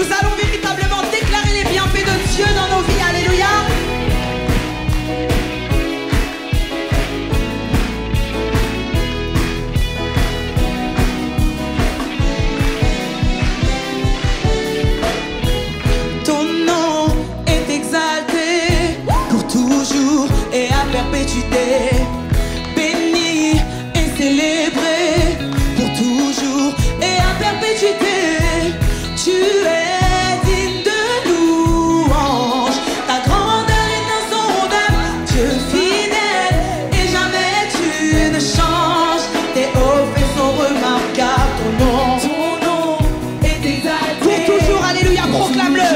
Nous allons véritablement déclarer les bienfaits de Dieu dans nos vies. Alléluia. Ton nom est exalté pour toujours et à perpétuité. Béni et célébré pour toujours et à perpétuité. Tu es digne de louange, ta grandeur est insondable, Dieu fidèle et jamais tu ne changes. Tes hauts faits sont remarquables, ton nom est exalté pour toujours, alléluia, proclame-le,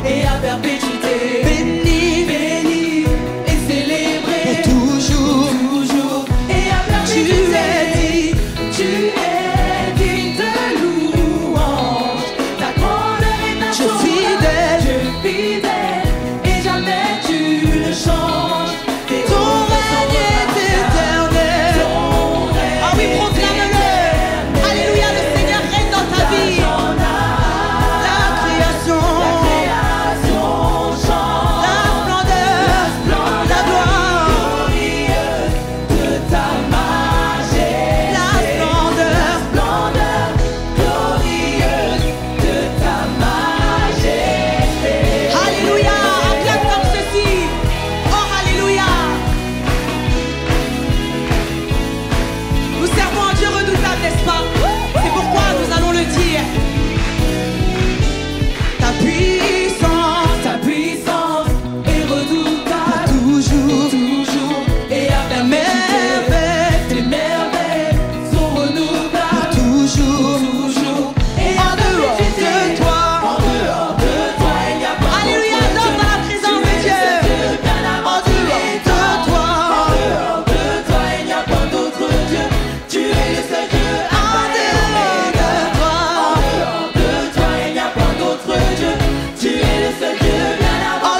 et à perpétuité. Béni, béni et célébré pour toujours, toujours et à perpétuité. Tu es digne de louange, ta grandeur est insondable, Dieu fidèle et jamais tu ne changes. Ton règne est éternel. Ah oui, proclame-le. Alléluia, le Seigneur règne dans ta vie. La création chante la splendeur, la gloire de ta majesté. La splendeur glorieuse de ta majesté. Alléluia, acclame comme ceci. Oh, alléluia. Nous servons un Dieu redoutable, n'est-ce pas? C'est pourquoi nous allons le dire. Ta puissance est redoutable, toujours, toujours et à perpétuité. Tes merveilles sont renouvelables, toujours, toujours et à perpétuité. En dehors de toi, il n'y a pas. Alléluia, danse dans la présence de Dieu. En dehors de toi, il n'y a pas d'autre Dieu. Tu es le seul Dieu. En dehors de toi, il n'y a pas d'autre Dieu. Tu es le seul Dieu. En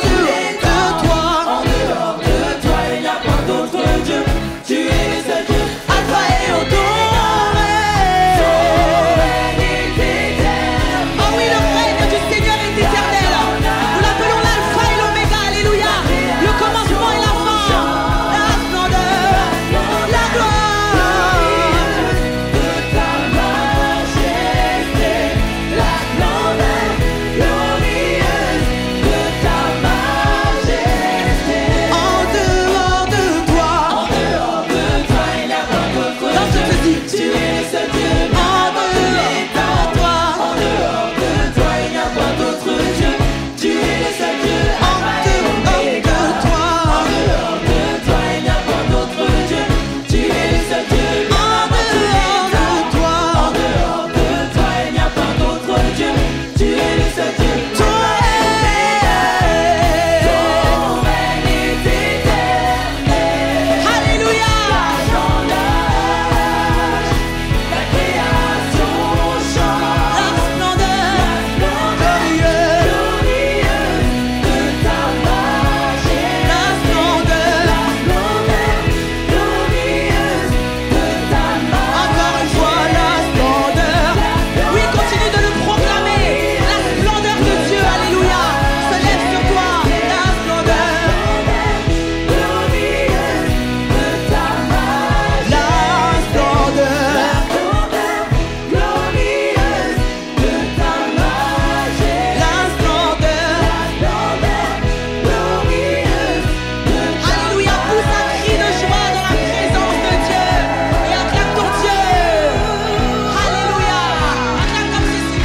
dehors de toi, il n'y a pas d'autre Dieu. Tu es le seul Dieu. Alpha et Omega. Oh oui, le règne du Seigneur est éternel. Nous l'appelons l'Alpha et l'Oméga. Alléluia. Le commencement et la fin. La splendeur, la gloire de ta majesté. La splendeur glorieuse de ta majesté. En dehors de toi, il n'y a pas d'autre Dieu. Tu es le seul Dieu. En dehors de toi, il n'y a pas d'autre Dieu. Tu es le seul Dieu. En dehors de toi, il n'y a pas d'autre Dieu. Tu es le seul Dieu. En dehors de toi, il n'y a pas d'autre Dieu. Tu es le seul Dieu. Ton règne est éternel. Alléluia. La création chante la splendeur glorieuse de ta majesté. La splendeur glorieuse de ta majesté. Encore une fois, la splendeur. Oui, continue de le proclamer. La splendeur de Dieu, alléluia, se lève sur toi. La splendeur glorieuse de ta majesté. La splendeur glorieuse de ta majesté. La splendeur glorieuse de ta. Alléluia, pousse un cri de joie dans la présence de Dieu et acclame ton Dieu. Alléluia, acclame comme ceci.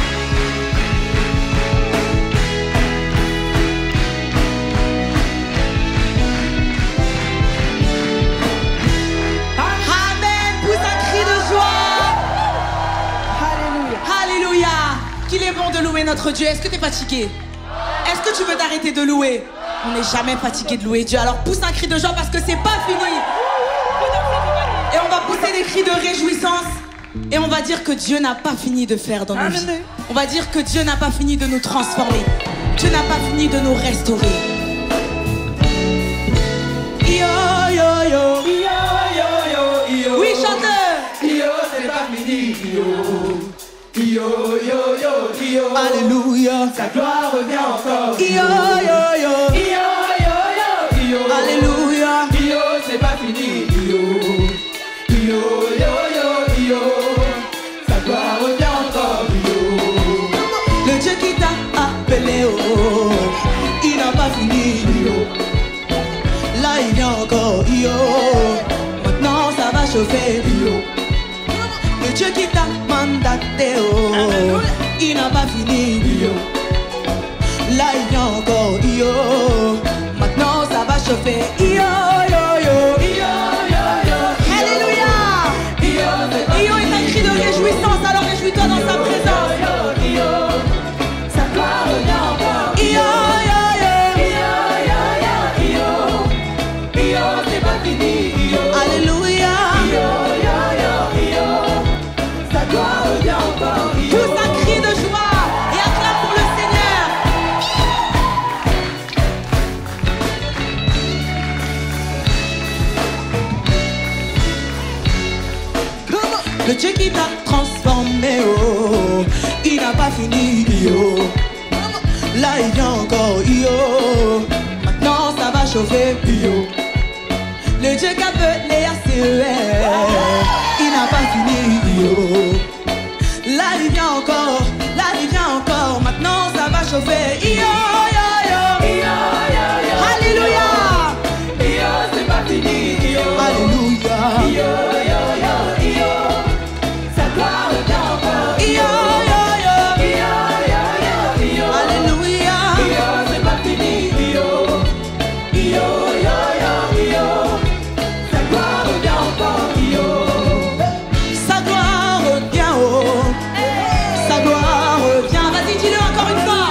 Amen, pousse un cri de joie. Alléluia. Alléluia. Qu'il est bon de louer notre Dieu. Est-ce que tu es fatigué? Est-ce que tu veux t'arrêter de louer? On n'est jamais fatigué de louer Dieu. Alors pousse un cri de joie parce que c'est pas fini. Et on va pousser des cris de réjouissance. Et on va dire que Dieu n'a pas fini de faire dans nos vies. On va dire que Dieu n'a pas fini de nous transformer. Dieu n'a pas fini de nous restaurer. Yo, yo, yo. Oui, chanteur. c'est pas fini. Alléluia. Sa gloire revient encore. Alléluia. C'est pas fini. Sa gloire revient encore. Le Dieu qui t'a appelé, oh, il n'a pas fini. Là il vient encore. Maintenant ça va chauffer. Le Dieu qui t'a mandaté, oh, il n'a pas fini. Là il vient encore. Maintenant ça va chauffer. Alléluia. Est un cri de réjouissance, alors réjouis-toi dans sa présence. Sa gloire revient encore. C'est pas fini. Alléluia. Sa gloire revient encore. Tous un cri de joie et acclame pour le Seigneur. Le Dieu qui t'a transformé, oh, il n'a pas fini. Là il vient encore. Maintenant ça va chauffer. Le Dieu qui a appelé ACER, il n'a pas fini. Là il vient encore. Là il vient encore. Maintenant ça va chauffer. Alléluia. C'est pas fini. Alléluia. Sa gloire revient encore. Alléluia. C'est pas fini. Sa gloire revient encore. Sa gloire revient, oh. Sa gloire revient. Vas-y, dis-le encore une fois.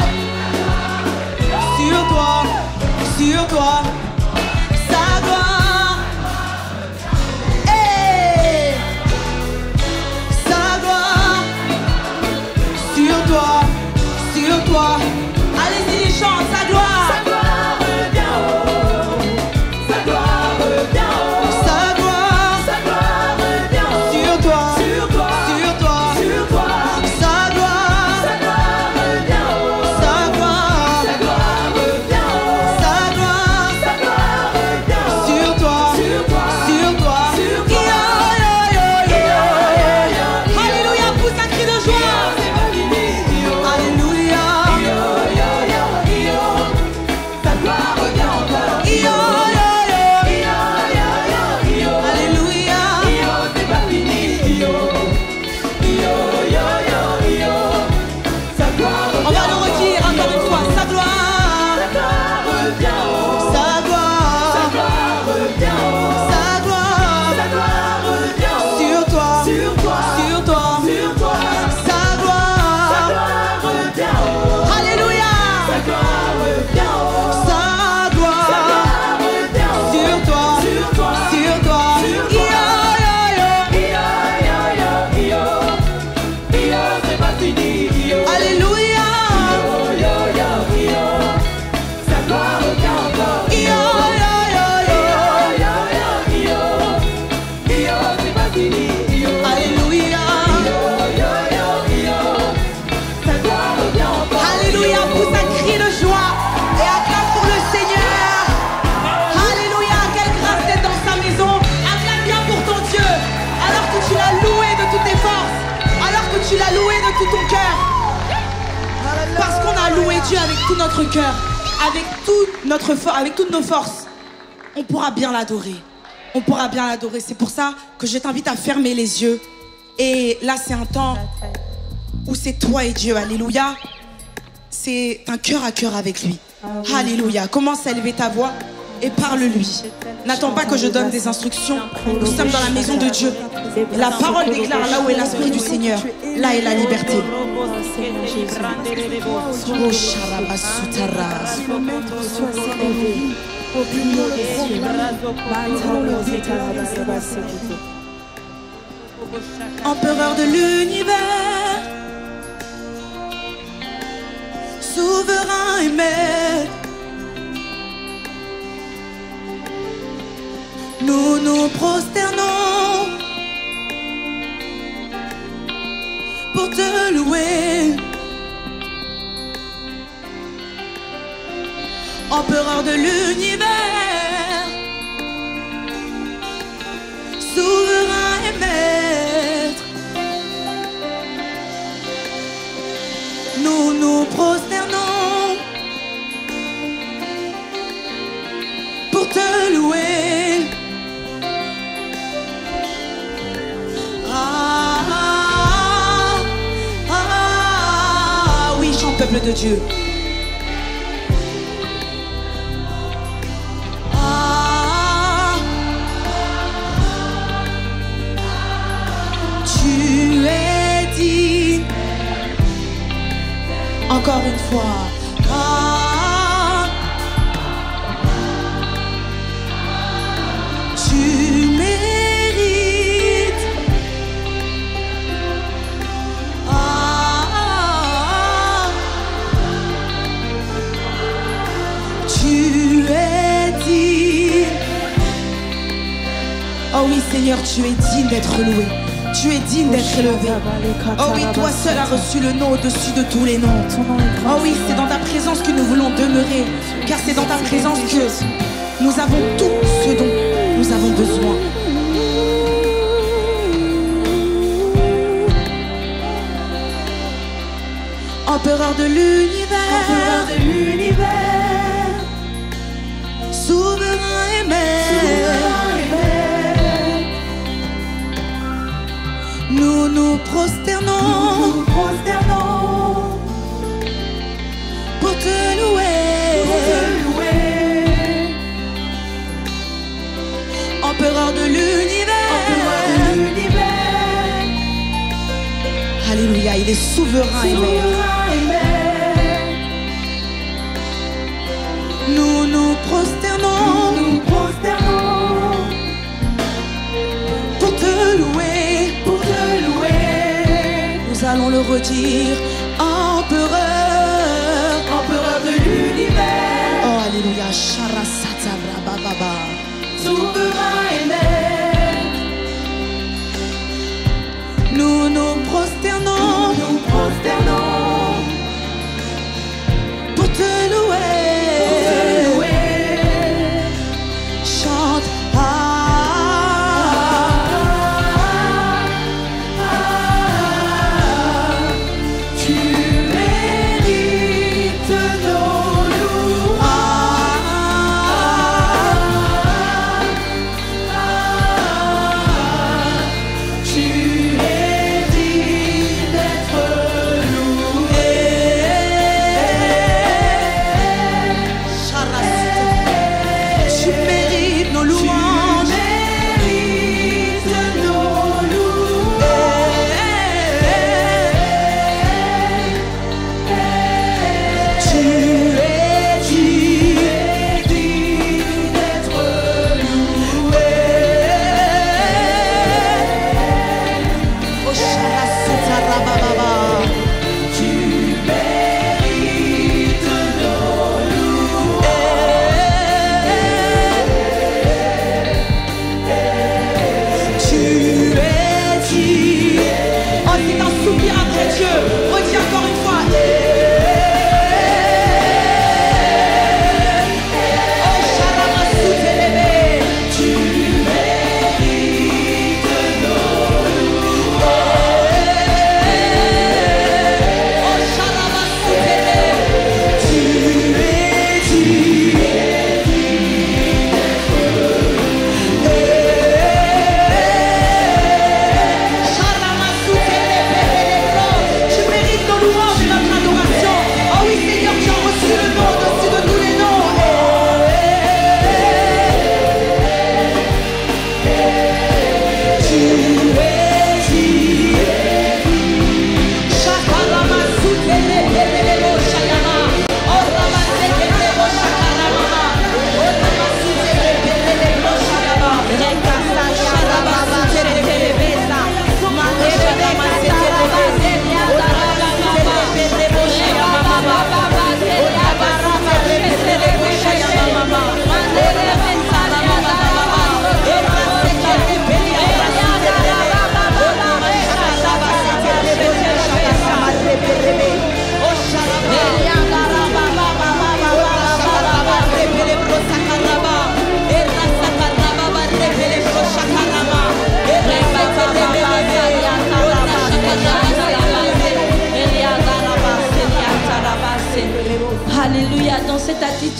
Sur toi. Sa gloire. Hey. Sa gloire. Sur toi. Allez-y, les chants, sa gloire. Sa gloire revient. Sa gloire revient. Sa gloire. Sa gloire revient. Sur toi. Sur toi. Sa gloire. Sa gloire revient. Sa gloire. Sa gloire revient. Sa gloire. Sa gloire revient. Sur toi. Alléluia, pousse un cri de joie. Alléluia. Sa gloire revient encore. Alléluia. C'est pas fini. Sa gloire On va le redire encore une fois. Sa gloire. revient. Sa gloire. Sa gloire revient. Sa gloire. Sa gloire revient. Sur toi. Sur toi. Sa gloire. Revient. Alléluia. Sa gloire revient. Sa gloire. Revient. Sur toi. C'est pas fini. Alléluia. Sa gloire revient encore. C'est pas fini. Alléluia. Sa gloire revient encore. Alléluia, pousse un cri de joie et acclame pour le Seigneur. Alléluia, quelle grâce d'être dans sa maison. Acclame bien pour ton Dieu, alors que tu l'as loué de toutes tes forces, alors que tu l'as loué de tout ton cœur. Parce qu'on a loué Dieu avec tout notre cœur, avec toutes nos forces, on pourra bien l'adorer. On pourra bien l'adorer. C'est pour ça que je t'invite à fermer les yeux. Et là, c'est un temps où c'est toi et Dieu. Alléluia. C'est un cœur à cœur avec lui. Alléluia. Commence à élever ta voix et parle-lui. N'attends pas que je donne des instructions. Nous sommes dans la maison de Dieu. La parole déclare là où est l'Esprit du Seigneur, là est la liberté. Oh, Sharabasutara. Empereur de l'univers, souverain et maître, nous nous prosternons pour te louer. Empereur de l'univers, souverain et maître, nous nous prosternons pour te louer. Oui, chante peuple de Dieu. Tu es digne. Encore une fois. Tu mérites. Tu es digne. Oh oui, Seigneur, tu es digne d'être loué. Tu es digne d'être élevé. Oh oui, toi seul as reçu le nom au-dessus de tous les noms. Oh oui, c'est dans ta présence que nous voulons demeurer. Car c'est dans ta présence que nous avons tout ce dont nous avons besoin. Empereur de l'univers, souverain et maître, nous nous prosternons pour te louer. Empereur de l'univers, alléluia, il est souverain et maître. Nous nous prosternons pour te louer. Nous allons le redire, empereur de l'univers. Oh alléluia, Sharasata Baba, souverain et maître. Nous nous prosternons pour te louer. Chante. Tu mérites nos louanges.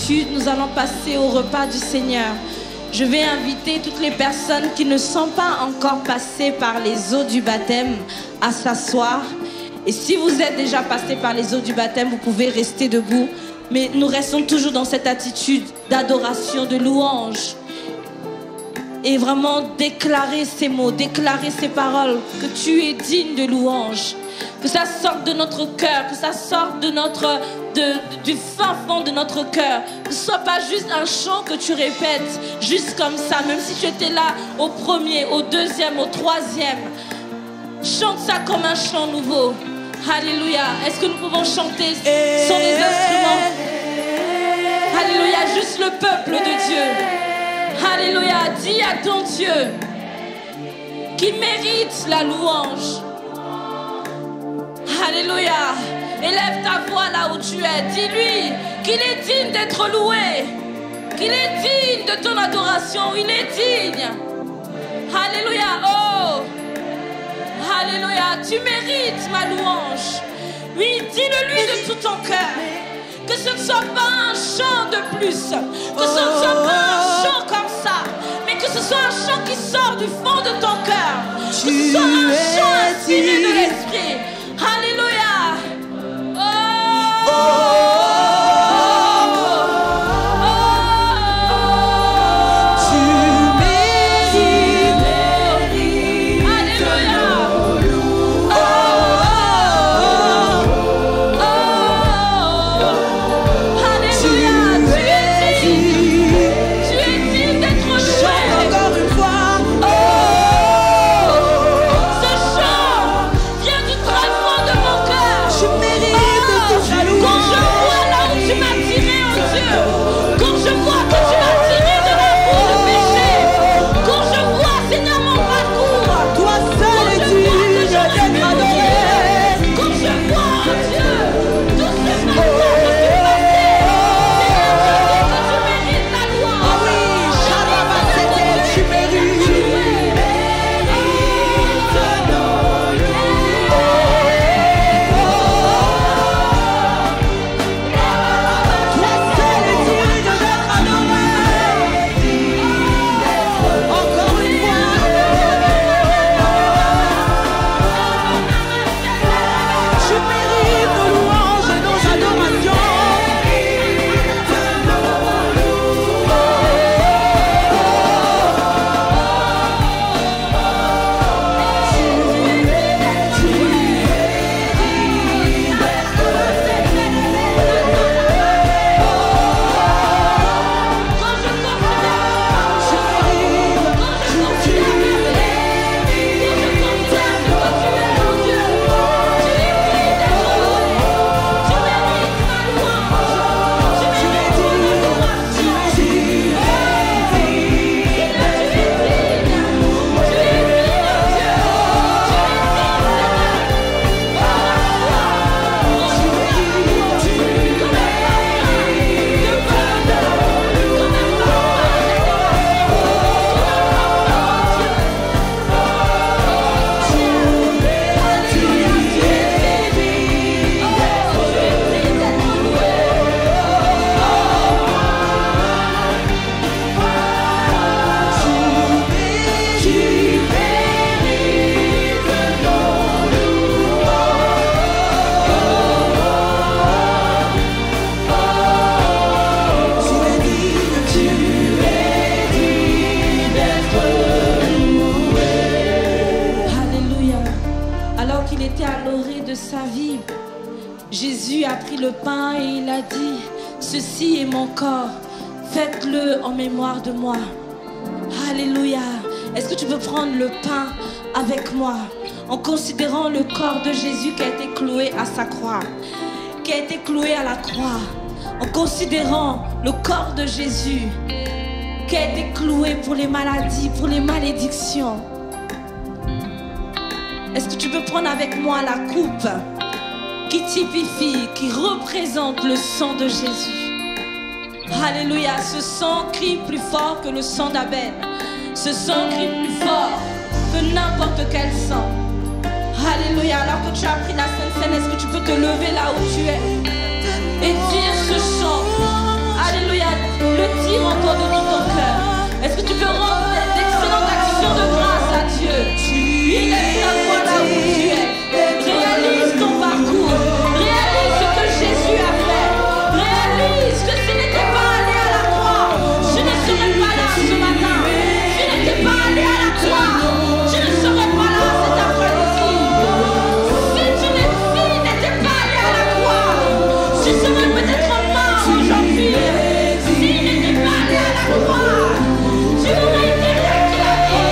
attitude, nous allons passer au repas du Seigneur. Je vais inviter toutes les personnes qui ne sont pas encore passées par les eaux du baptême à s'asseoir. Et si vous êtes déjà passé par les eaux du baptême, vous pouvez rester debout. Mais nous restons toujours dans cette attitude d'adoration, de louange. Et vraiment déclarer ces mots, déclarer ces paroles, que tu es digne de louange. Que ça sorte de notre cœur, que ça sorte de du fin fond de notre cœur. Que ce soit pas juste un chant que tu répètes, juste comme ça, même si tu étais là au premier, au deuxième, au troisième. Chante ça comme un chant nouveau. Alléluia. Est-ce que nous pouvons chanter sans les instruments? Alléluia. Juste le peuple de Dieu. Alléluia. Dis à ton Dieu qui mérite la louange. Alléluia. Élève ta voix là où tu es. Dis-lui qu'il est digne d'être loué. Qu'il est digne de ton adoration. Il est digne. Alléluia. Oh. Alléluia. Tu mérites ma louange. Oui, dis-le lui de tout ton cœur. Que ce ne soit pas un chant de plus. Que ce ne soit pas un chant comme ça. Mais que ce soit un chant qui sort du fond de ton cœur. Que ce soit un chant inspiré de l'esprit. Alléluia. Oh. Jésus a pris le pain et il a dit, ceci est mon corps, faites-le en mémoire de moi. Alléluia. Est-ce que tu peux prendre le pain avec moi en considérant le corps de Jésus qui a été cloué à sa croix, qui a été cloué à la croix, en considérant le corps de Jésus qui a été cloué pour les maladies, pour les malédictions. Est-ce que tu peux prendre avec moi la coupe qui typifie, qui représente le sang de Jésus? Alléluia, ce sang crie plus fort que le sang d'Abel. Ce sang crie plus fort que n'importe quel sang. Alléluia, alors que tu as pris la Sainte Seine, est-ce que tu peux te lever là où tu es et dire ce chant? Alléluia. le dire encore de tout ton cœur. Est-ce que tu peux rendre d'excellentes actions de grâce à Dieu? Il est à toi là où tu es. Réalise ton parcours. Réalise ce que Jésus a fait. Réalise que s'il n'était pas allé à la croix, je ne serais pas là ce matin. S'il n'était pas allé à la croix, je ne serais pas là cet après-midi. S'il n'était pas allé à la croix, je serais peut-être mort aujourd'hui. S'il n'était pas allé à la croix, tu aurais été réclamé.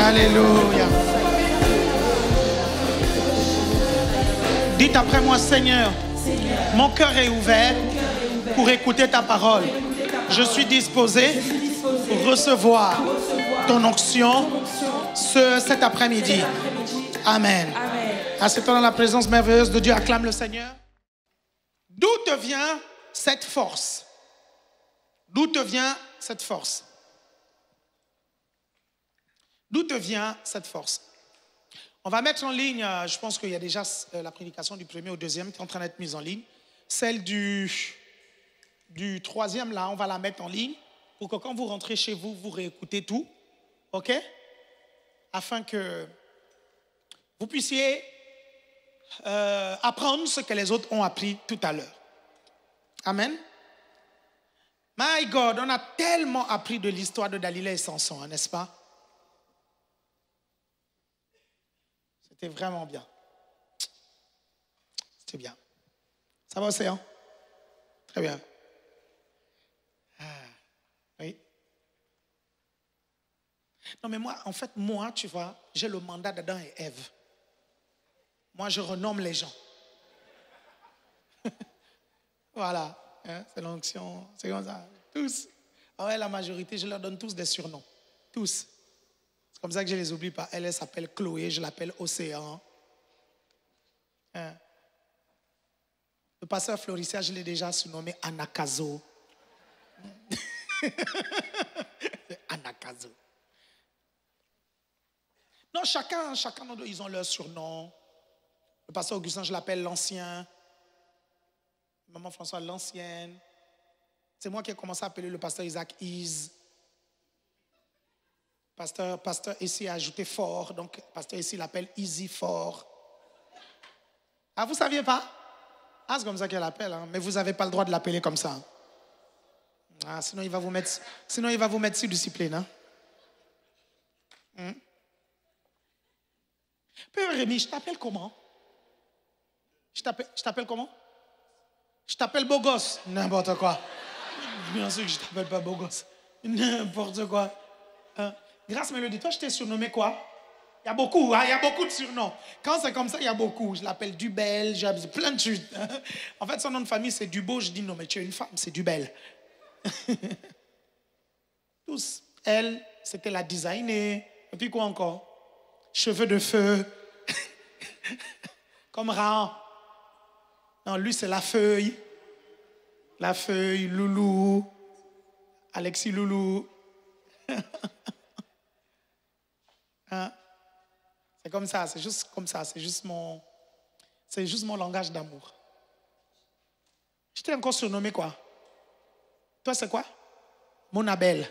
Alléluia. Dites après moi, Seigneur, mon cœur est ouvert pour écouter ta parole. Je suis disposé pour recevoir ton onction cet après-midi. Amen. Assieds-toi dans la présence merveilleuse de Dieu. Acclame le Seigneur. D'où te vient cette force? D'où te vient cette force? D'où te vient cette force? On va mettre en ligne, je pense qu'il y a déjà la prédication du premier au deuxième qui est en train d'être mise en ligne. Celle du troisième, là, on va la mettre en ligne pour que quand vous rentrez chez vous, vous réécoutez tout. OK? Afin que vous puissiez apprendre ce que les autres ont appris tout à l'heure. Amen. My God, on a tellement appris de l'histoire de Dalila et Samson, hein, n'est-ce pas? C'était vraiment bien. C'était bien. Ça va, Océan? Très bien. Non, mais moi, en fait, moi, tu vois, j'ai le mandat d'Adam et Ève. Moi, je renomme les gens. Voilà. Hein, c'est l'onction. C'est comme ça. Tous. Ah ouais, la majorité, je leur donne tous des surnoms. Tous. C'est comme ça que je ne les oublie pas. Elle s'appelle Chloé, je l'appelle Océan. Hein. Le pasteur Floricia, je l'ai déjà surnommé Anakazo. Anakazo. Non, chacun d'entre eux, ils ont leur surnom. Le pasteur Augustin, je l'appelle l'ancien. Maman François, l'ancienne. C'est moi qui ai commencé à appeler le pasteur Isaac Is. Pasteur ici a ajouté fort, donc pasteur ici l'appelle Easy Fort. Ah, vous ne saviez pas? Ah, c'est comme ça qu'elle l'appelle, hein. Mais vous n'avez pas le droit de l'appeler comme ça. Ah, sinon il va vous mettre sur discipline. Hein? Père Rémi, je t'appelle comment? Je t'appelle comment? Je t'appelle beau gosse. N'importe quoi. Bien sûr que je t'appelle pas beau gosse. N'importe quoi. Hein? Grâce Mélodie, toi je t'ai surnommé quoi? Il y a beaucoup, hein? Il y a beaucoup de surnoms. Quand c'est comme ça, il y a beaucoup. Je l'appelle Dubel, j'ai plein de choses. En fait, son nom de famille c'est Dubeau. Je dis non, mais tu es une femme, c'est Dubel. Tous. Elle, c'était la designée. Et puis quoi encore? Cheveux de feu. Comme Raon. Non, lui, c'est la feuille. La feuille, Loulou. Alexis Loulou. Hein? C'est comme ça, c'est juste comme ça. C'est juste mon langage d'amour. Je t'ai encore surnommé quoi? Toi, c'est quoi? Mon Abel.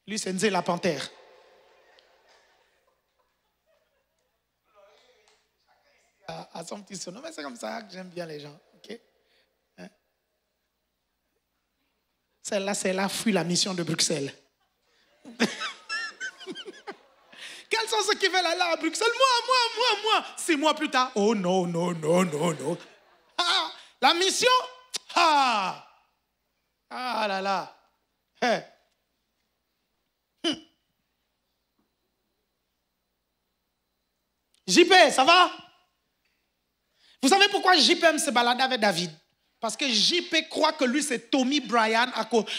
Lui, c'est Nzé la panthère. À son petit surnom, mais c'est comme ça que j'aime bien les gens. Okay? Hein? Celle-là, c'est là fuit la mission de Bruxelles. Quels sont ceux qui veulent aller à Bruxelles? Moi. 6 mois plus tard. Oh non. Ah, la mission? Ah là là. Hey. JP, ça va? Vous savez pourquoi JP aime se balader avec David? Parce que JP croit que lui c'est Tommy Bryan,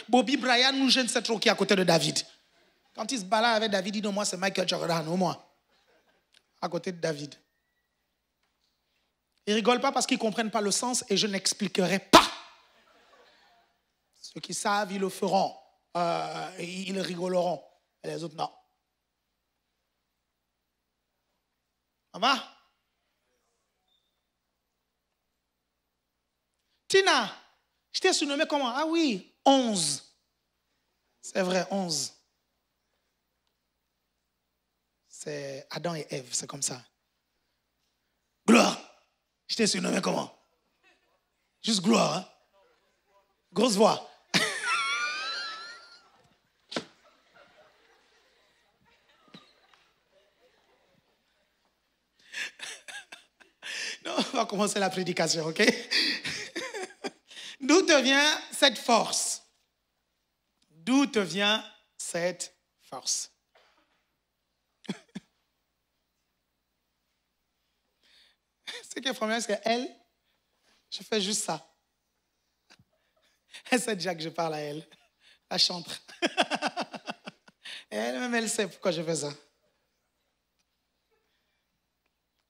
Bobby Bryan ou je ne sais trop qui est à côté de David. Quand il se balade avec David, il dit non, moi c'est Michael Jordan, au moins. À côté de David. Ils ne rigolent pas parce qu'ils ne comprennent pas le sens et je n'expliquerai pas. Ceux qui savent, ils le feront. Ils rigoleront. Et les autres, non. Ça va? Tina, je t'ai surnommé comment? Ah oui, 11. C'est vrai, 11. C'est Adam et Ève, c'est comme ça. Gloire, je t'ai surnommé comment? Juste gloire, hein? Grosse voix. Non, on va commencer la prédication, ok? D'où te vient cette force? D'où te vient cette force? Ce qui est formidable, c'est qu'elle, je fais juste ça. Elle sait déjà que je parle à elle. La chantre. Et elle-même, elle sait pourquoi je fais ça.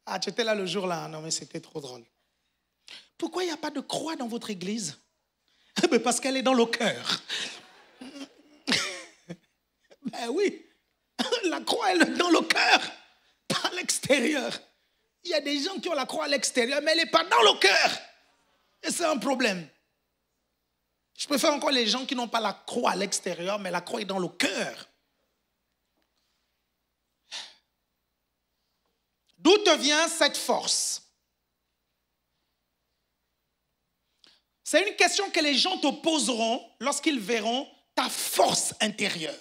Ah, tu étais là le jour-là. Non, mais c'était trop drôle. Pourquoi il n'y a pas de croix dans votre église? Parce qu'elle est dans le cœur. Ben oui. La croix, elle est dans le cœur. Pas à l'extérieur. Il y a des gens qui ont la croix à l'extérieur, mais elle n'est pas dans le cœur. Et c'est un problème. Je préfère encore les gens qui n'ont pas la croix à l'extérieur, mais la croix est dans le cœur. D'où te vient cette force? C'est une question que les gens te poseront lorsqu'ils verront ta force intérieure.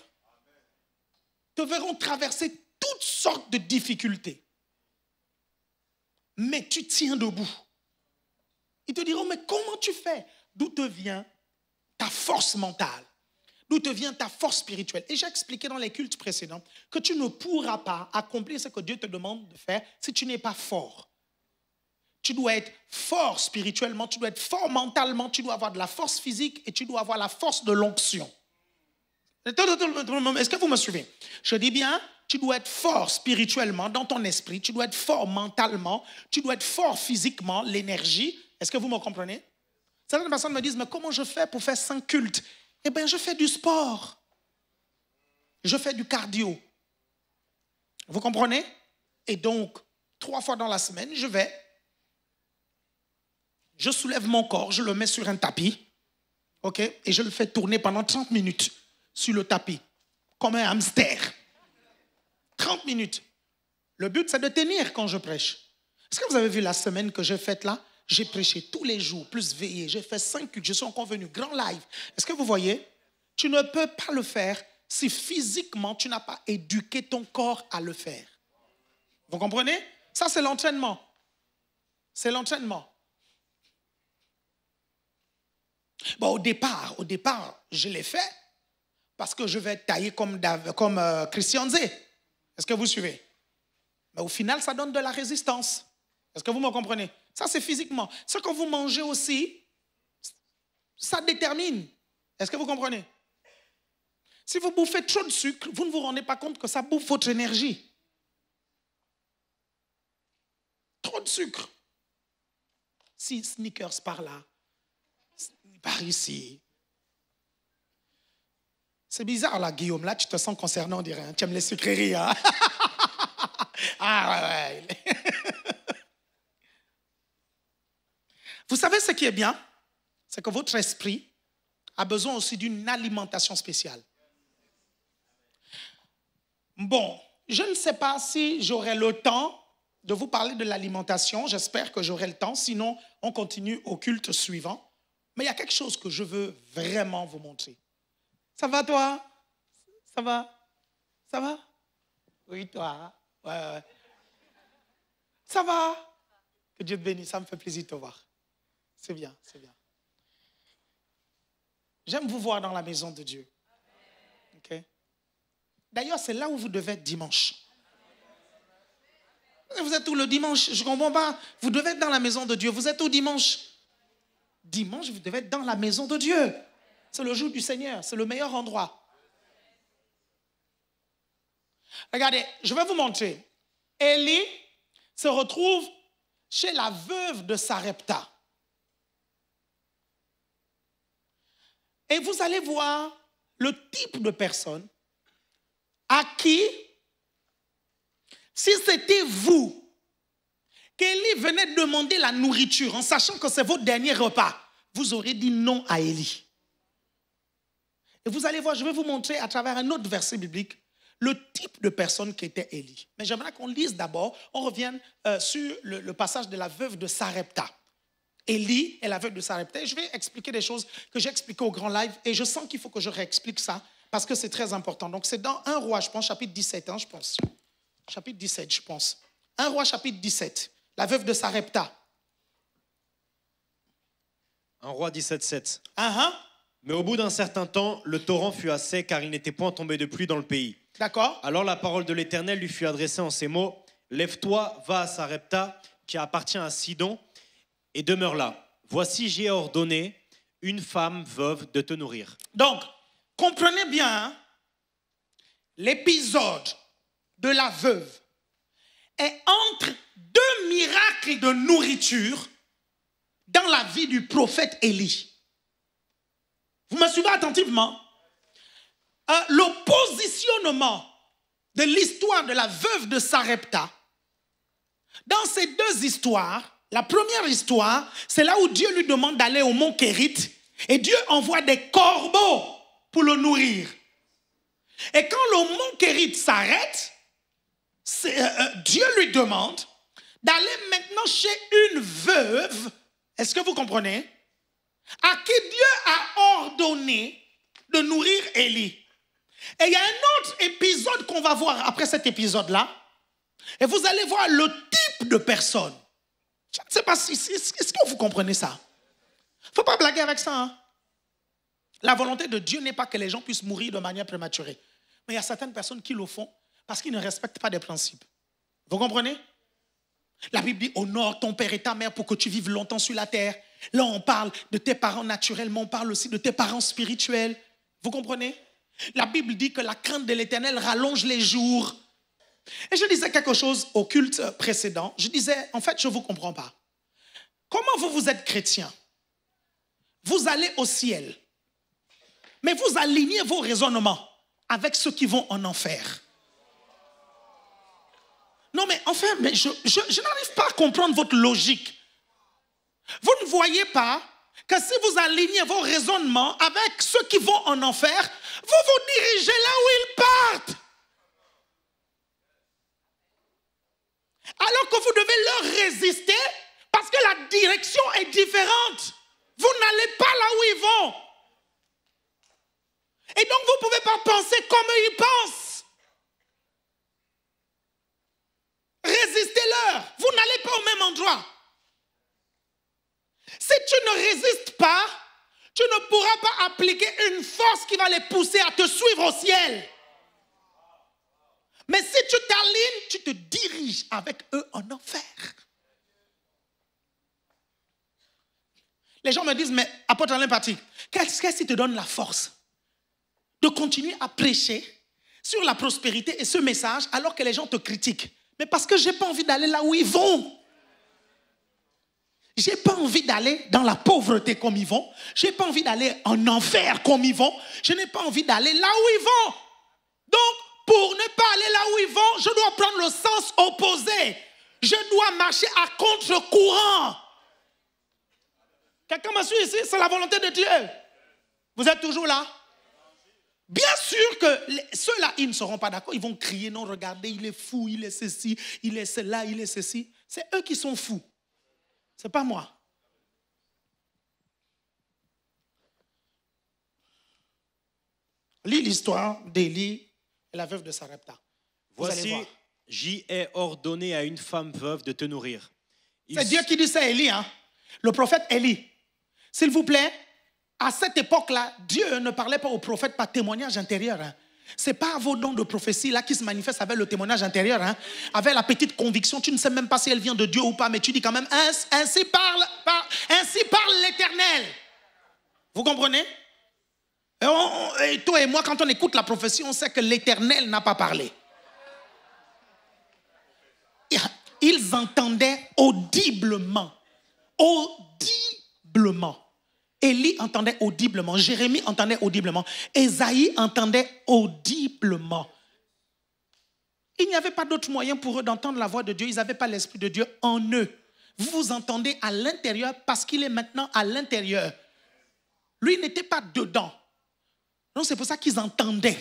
Te verront traverser toutes sortes de difficultés. Mais tu tiens debout. Ils te diront, mais comment tu fais? D'où te vient ta force mentale? d'où te vient ta force spirituelle. Et j'ai expliqué dans les cultes précédents que tu ne pourras pas accomplir ce que Dieu te demande de faire si tu n'es pas fort. Tu dois être fort spirituellement, tu dois être fort mentalement, tu dois avoir de la force physique et tu dois avoir la force de l'onction. Est-ce que vous me suivez? Je dis bien, tu dois être fort spirituellement dans ton esprit, tu dois être fort mentalement, tu dois être fort physiquement, l'énergie. Est-ce que vous me comprenez? Certaines personnes me disent, mais comment je fais pour faire 5 cultes? Eh bien, je fais du sport. Je fais du cardio. Vous comprenez? Et donc, 3 fois dans la semaine, je soulève mon corps, je le mets sur un tapis, ok, et je le fais tourner pendant 30 minutes sur le tapis, comme un hamster. 30 minutes. Le but, c'est de tenir quand je prêche. Est-ce que vous avez vu la semaine que j'ai faite là? J'ai prêché tous les jours, plus veillé. J'ai fait 5 cultes, je suis encore venu, grand live. Est-ce que vous voyez? Tu ne peux pas le faire si physiquement tu n'as pas éduqué ton corps à le faire. Vous comprenez? Ça, c'est l'entraînement. C'est l'entraînement. Bon, au départ, je l'ai fait parce que je vais être taillé comme Christian Zé. Est-ce que vous suivez? Mais au final, ça donne de la résistance. Est-ce que vous me comprenez? Ça, c'est physiquement. Ce que vous mangez aussi, ça détermine. Est-ce que vous comprenez? Si vous bouffez trop de sucre, vous ne vous rendez pas compte que ça bouffe votre énergie. Trop de sucre. Si Snickers par là, par ici. C'est bizarre là, Guillaume. Là, tu te sens concerné, on dirait. Hein? Tu aimes les sucreries, hein? Ah ouais. Vous savez ce qui est bien? C'est que votre esprit a besoin aussi d'une alimentation spéciale. Bon, je ne sais pas si j'aurai le temps de vous parler de l'alimentation. J'espère que j'aurai le temps. Sinon, on continue au culte suivant. Mais il y a quelque chose que je veux vraiment vous montrer. Ça va, toi? Ça va? Ça va? Oui, toi? Ouais. Ça va? Que Dieu te bénisse, ça me fait plaisir de te voir. C'est bien, c'est bien. J'aime vous voir dans la maison de Dieu. Okay? D'ailleurs, c'est là où vous devez être dimanche. Vous êtes où le dimanche? Je ne comprends pas. Vous devez être dans la maison de Dieu. Vous êtes où dimanche? Dimanche, vous devez être dans la maison de Dieu. C'est le jour du Seigneur. C'est le meilleur endroit. Regardez, je vais vous montrer. Élie se retrouve chez la veuve de Sarepta. Et vous allez voir le type de personne à qui, si c'était vous, qu'Élie venait demander la nourriture en sachant que c'est votre dernier repas, vous aurez dit non à Élie. Et vous allez voir, je vais vous montrer à travers un autre verset biblique le type de personne qu'était Élie. Mais j'aimerais qu'on lise d'abord, on revienne sur le passage de la veuve de Sarepta. Élie est la veuve de Sarepta. Et je vais expliquer des choses que j'ai expliquées au grand live et je sens qu'il faut que je réexplique ça parce que c'est très important. Donc c'est dans 1 Roi, je pense, chapitre 17, je pense. Chapitre 17, je pense. 1 Roi, chapitre 17. La veuve de Sarepta. 1 Roi 17:7. Mais au bout d'un certain temps, le torrent fut assez car il n'était point tombé de pluie dans le pays. D'accord. Alors la parole de l'Éternel lui fut adressée en ces mots. Lève-toi, va à Sarepta, qui appartient à Sidon, et demeure là. Voici, j'ai ordonné une femme veuve de te nourrir. Donc, comprenez bien, l'épisode de la veuve est entre deux miracles de nourriture dans la vie du prophète Élie. Vous me suivez attentivement? Le positionnement de l'histoire de la veuve de Sarepta, dans ces deux histoires, la première histoire, c'est là où Dieu lui demande d'aller au mont Kérith et Dieu envoie des corbeaux pour le nourrir. Et quand le mont Kérith s'arrête, Dieu lui demande d'aller maintenant chez une veuve, est-ce que vous comprenez? À qui Dieu a ordonné de nourrir Élie. Et il y a un autre épisode qu'on va voir après cet épisode-là. Et vous allez voir le type de personne. Je ne sais pas si est-ce que vous comprenez ça? Il ne faut pas blaguer avec ça. Hein? La volonté de Dieu n'est pas que les gens puissent mourir de manière prématurée. Mais il y a certaines personnes qui le font parce qu'ils ne respectent pas des principes. Vous comprenez? La Bible dit, honore ton père et ta mère pour que tu vives longtemps sur la terre. Là, on parle de tes parents naturels, mais on parle aussi de tes parents spirituels. Vous comprenez? La Bible dit que la crainte de l'Éternel rallonge les jours. Et je disais quelque chose au culte précédent. Je disais, en fait, je ne vous comprends pas. Comment vous êtes chrétien? Vous allez au ciel, mais vous alignez vos raisonnements avec ceux qui vont en enfer. Non, mais enfin, mais je n'arrive pas à comprendre votre logique. Vous ne voyez pas que si vous alignez vos raisonnements avec ceux qui vont en enfer, vous vous dirigez là où ils partent. Alors que vous devez leur résister parce que la direction est différente. Vous n'allez pas là où ils vont. Et donc vous ne pouvez pas penser comme eux ils pensent. Résistez-leur. Vous n'allez pas au même endroit. Si tu ne résistes pas, tu ne pourras pas appliquer une force qui va les pousser à te suivre au ciel. Mais si tu t'alignes, tu te diriges avec eux en enfer. Les gens me disent, mais apôtre Alain Patrick, qu'est-ce qui te donne la force de continuer à prêcher sur la prospérité et ce message alors que les gens te critiquent? Mais parce que je n'ai pas envie d'aller là où ils vont. Je n'ai pas envie d'aller dans la pauvreté comme ils vont. Je n'ai pas envie d'aller en enfer comme ils vont. Je n'ai pas envie d'aller là où ils vont. Donc, pour ne pas aller là où ils vont, je dois prendre le sens opposé. Je dois marcher à contre-courant. Quelqu'un m'a suivi ici? C'est la volonté de Dieu. Vous êtes toujours là? Bien sûr que ceux-là, ils ne seront pas d'accord. Ils vont crier, non, regardez, il est fou, il est ceci, il est cela, il est ceci. C'est eux qui sont fous. Ce n'est pas moi. Lis l'histoire d'Élie et la veuve de Sarepta. Voici, j'y ai ordonné à une femme veuve de te nourrir. C'est Dieu qui dit ça à Élie, hein? Le prophète Élie. S'il vous plaît, à cette époque-là, Dieu ne parlait pas au prophète par témoignage intérieur. Hein. Ce n'est pas vos dons de prophétie là qui se manifestent avec le témoignage intérieur. Hein. Avec la petite conviction, tu ne sais même pas si elle vient de Dieu ou pas, mais tu dis quand même, ainsi parle l'Éternel. Vous comprenez? Et toi et moi, quand on écoute la prophétie, on sait que l'Éternel n'a pas parlé. Ils entendaient audiblement. Audiblement. Élie entendait audiblement. Jérémie entendait audiblement. Ésaïe entendait audiblement. Il n'y avait pas d'autre moyen pour eux d'entendre la voix de Dieu. Ils n'avaient pas l'Esprit de Dieu en eux. Vous vous entendez à l'intérieur parce qu'il est maintenant à l'intérieur. Lui n'était pas dedans. Donc c'est pour ça qu'ils entendaient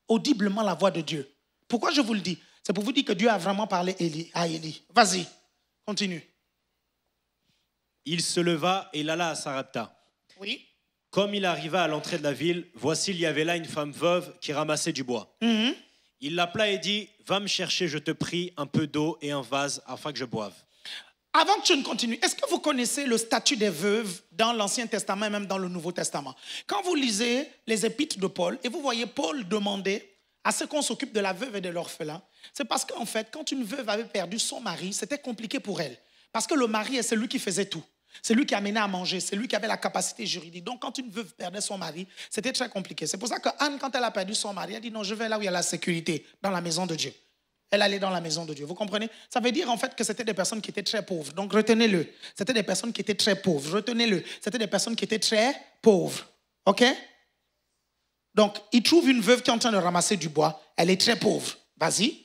audiblement la voix de Dieu. Pourquoi je vous le dis? C'est pour vous dire que Dieu a vraiment parlé à Élie. Vas-y, continue. Il se leva et l'alla à Sarepta. Oui. Comme il arriva à l'entrée de la ville, voici il y avait là une femme veuve qui ramassait du bois. Mm-hmm. Il l'appela et dit, va me chercher, je te prie, un peu d'eau et un vase afin que je boive. Avant que tu ne continues, est-ce que vous connaissez le statut des veuves dans l'Ancien Testament et même dans le Nouveau Testament? Quand vous lisez les épîtres de Paul et vous voyez Paul demander à ce qu'on s'occupe de la veuve et de l'orphelin, c'est parce qu'en fait, quand une veuve avait perdu son mari, c'était compliqué pour elle. Parce que le mari est celui qui faisait tout. C'est lui qui amenait à manger, c'est lui qui avait la capacité juridique. Donc quand une veuve perdait son mari, c'était très compliqué. C'est pour ça que Anne, quand elle a perdu son mari, elle dit non, je vais là où il y a la sécurité, dans la maison de Dieu. Elle allait dans la maison de Dieu. Vous comprenez? Ça veut dire en fait que c'était des personnes qui étaient très pauvres. Donc retenez-le. C'était des personnes qui étaient très pauvres. Retenez-le. C'était des personnes qui étaient très pauvres. OK? Donc, il trouve une veuve qui est en train de ramasser du bois. Elle est très pauvre. Vas-y.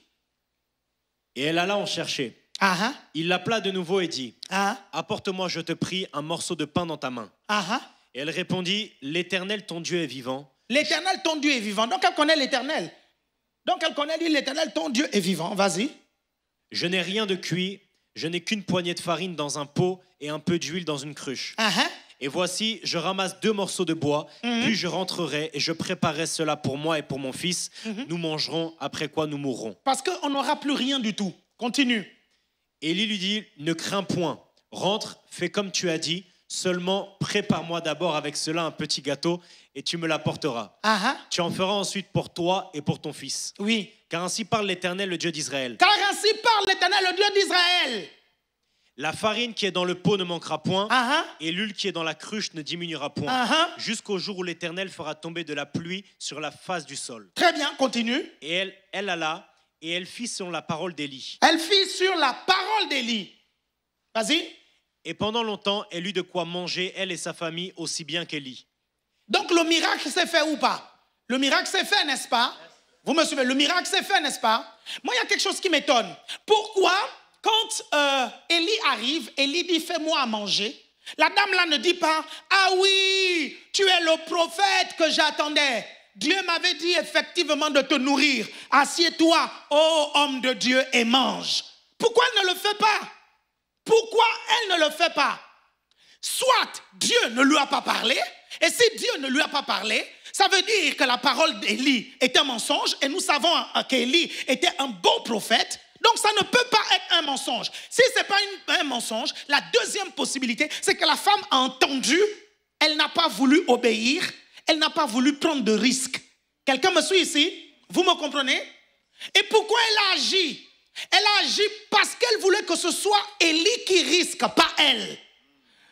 Et elle alla en chercher. Uh-huh. Il l'appela de nouveau et dit, Uh-huh. apporte-moi, je te prie, un morceau de pain dans ta main. Uh-huh. Et elle répondit, l'Éternel, ton Dieu est vivant. L'Éternel, ton Dieu est vivant. Donc, elle connaît l'Éternel. Donc, elle connaît, dit, l'Éternel, ton Dieu est vivant. Vas-y. Je n'ai rien de cuit, je n'ai qu'une poignée de farine dans un pot et un peu d'huile dans une cruche. Uh-huh. Et voici, je ramasse 2 morceaux de bois, puis je rentrerai et je préparerai cela pour moi et pour mon fils. Nous mangerons, après quoi nous mourrons. Parce qu'on n'aura plus rien du tout. Continue. Élie lui dit, ne crains point, rentre, fais comme tu as dit, Seulement, prépare-moi d'abord avec cela un petit gâteau et tu me l'apporteras. Tu en feras ensuite pour toi et pour ton fils. Oui. Car ainsi parle l'Éternel, le Dieu d'Israël. Car ainsi parle l'Éternel, le Dieu d'Israël. La farine qui est dans le pot ne manquera point, et l'huile qui est dans la cruche ne diminuera point, jusqu'au jour où l'Éternel fera tomber de la pluie sur la face du sol. Très bien, continue. Et elle alla, et elle fit selon la parole d'Élie. Elle fit sur la parole d'Élie. Vas-y. Et pendant longtemps, elle eut de quoi manger, elle et sa famille, aussi bien qu'Élie. Donc le miracle s'est fait ou pas? Le miracle s'est fait, n'est-ce pas? Vous me suivez? Le miracle s'est fait, n'est-ce pas? Moi, il y a quelque chose qui m'étonne. Pourquoi, quand Élie arrive, Élie dit, fais-moi à manger. La dame là ne dit pas, ah oui, tu es le prophète que j'attendais. Dieu m'avait dit effectivement de te nourrir. Assieds-toi, ô homme de Dieu, et mange. Pourquoi elle ne le fait pas? Pourquoi elle ne le fait pas? Soit Dieu ne lui a pas parlé, et si Dieu ne lui a pas parlé, ça veut dire que la parole d'Élie est un mensonge, et nous savons qu'Élie était un bon prophète, donc ça ne peut pas être un mensonge. Si ce n'est pas un mensonge, la deuxième possibilité, c'est que la femme a entendu, elle n'a pas voulu obéir, elle n'a pas voulu prendre de risques. Quelqu'un me suit ici? Vous me comprenez? Et pourquoi elle a agi? Elle a agi parce qu'elle voulait que ce soit Élie qui risque, pas elle.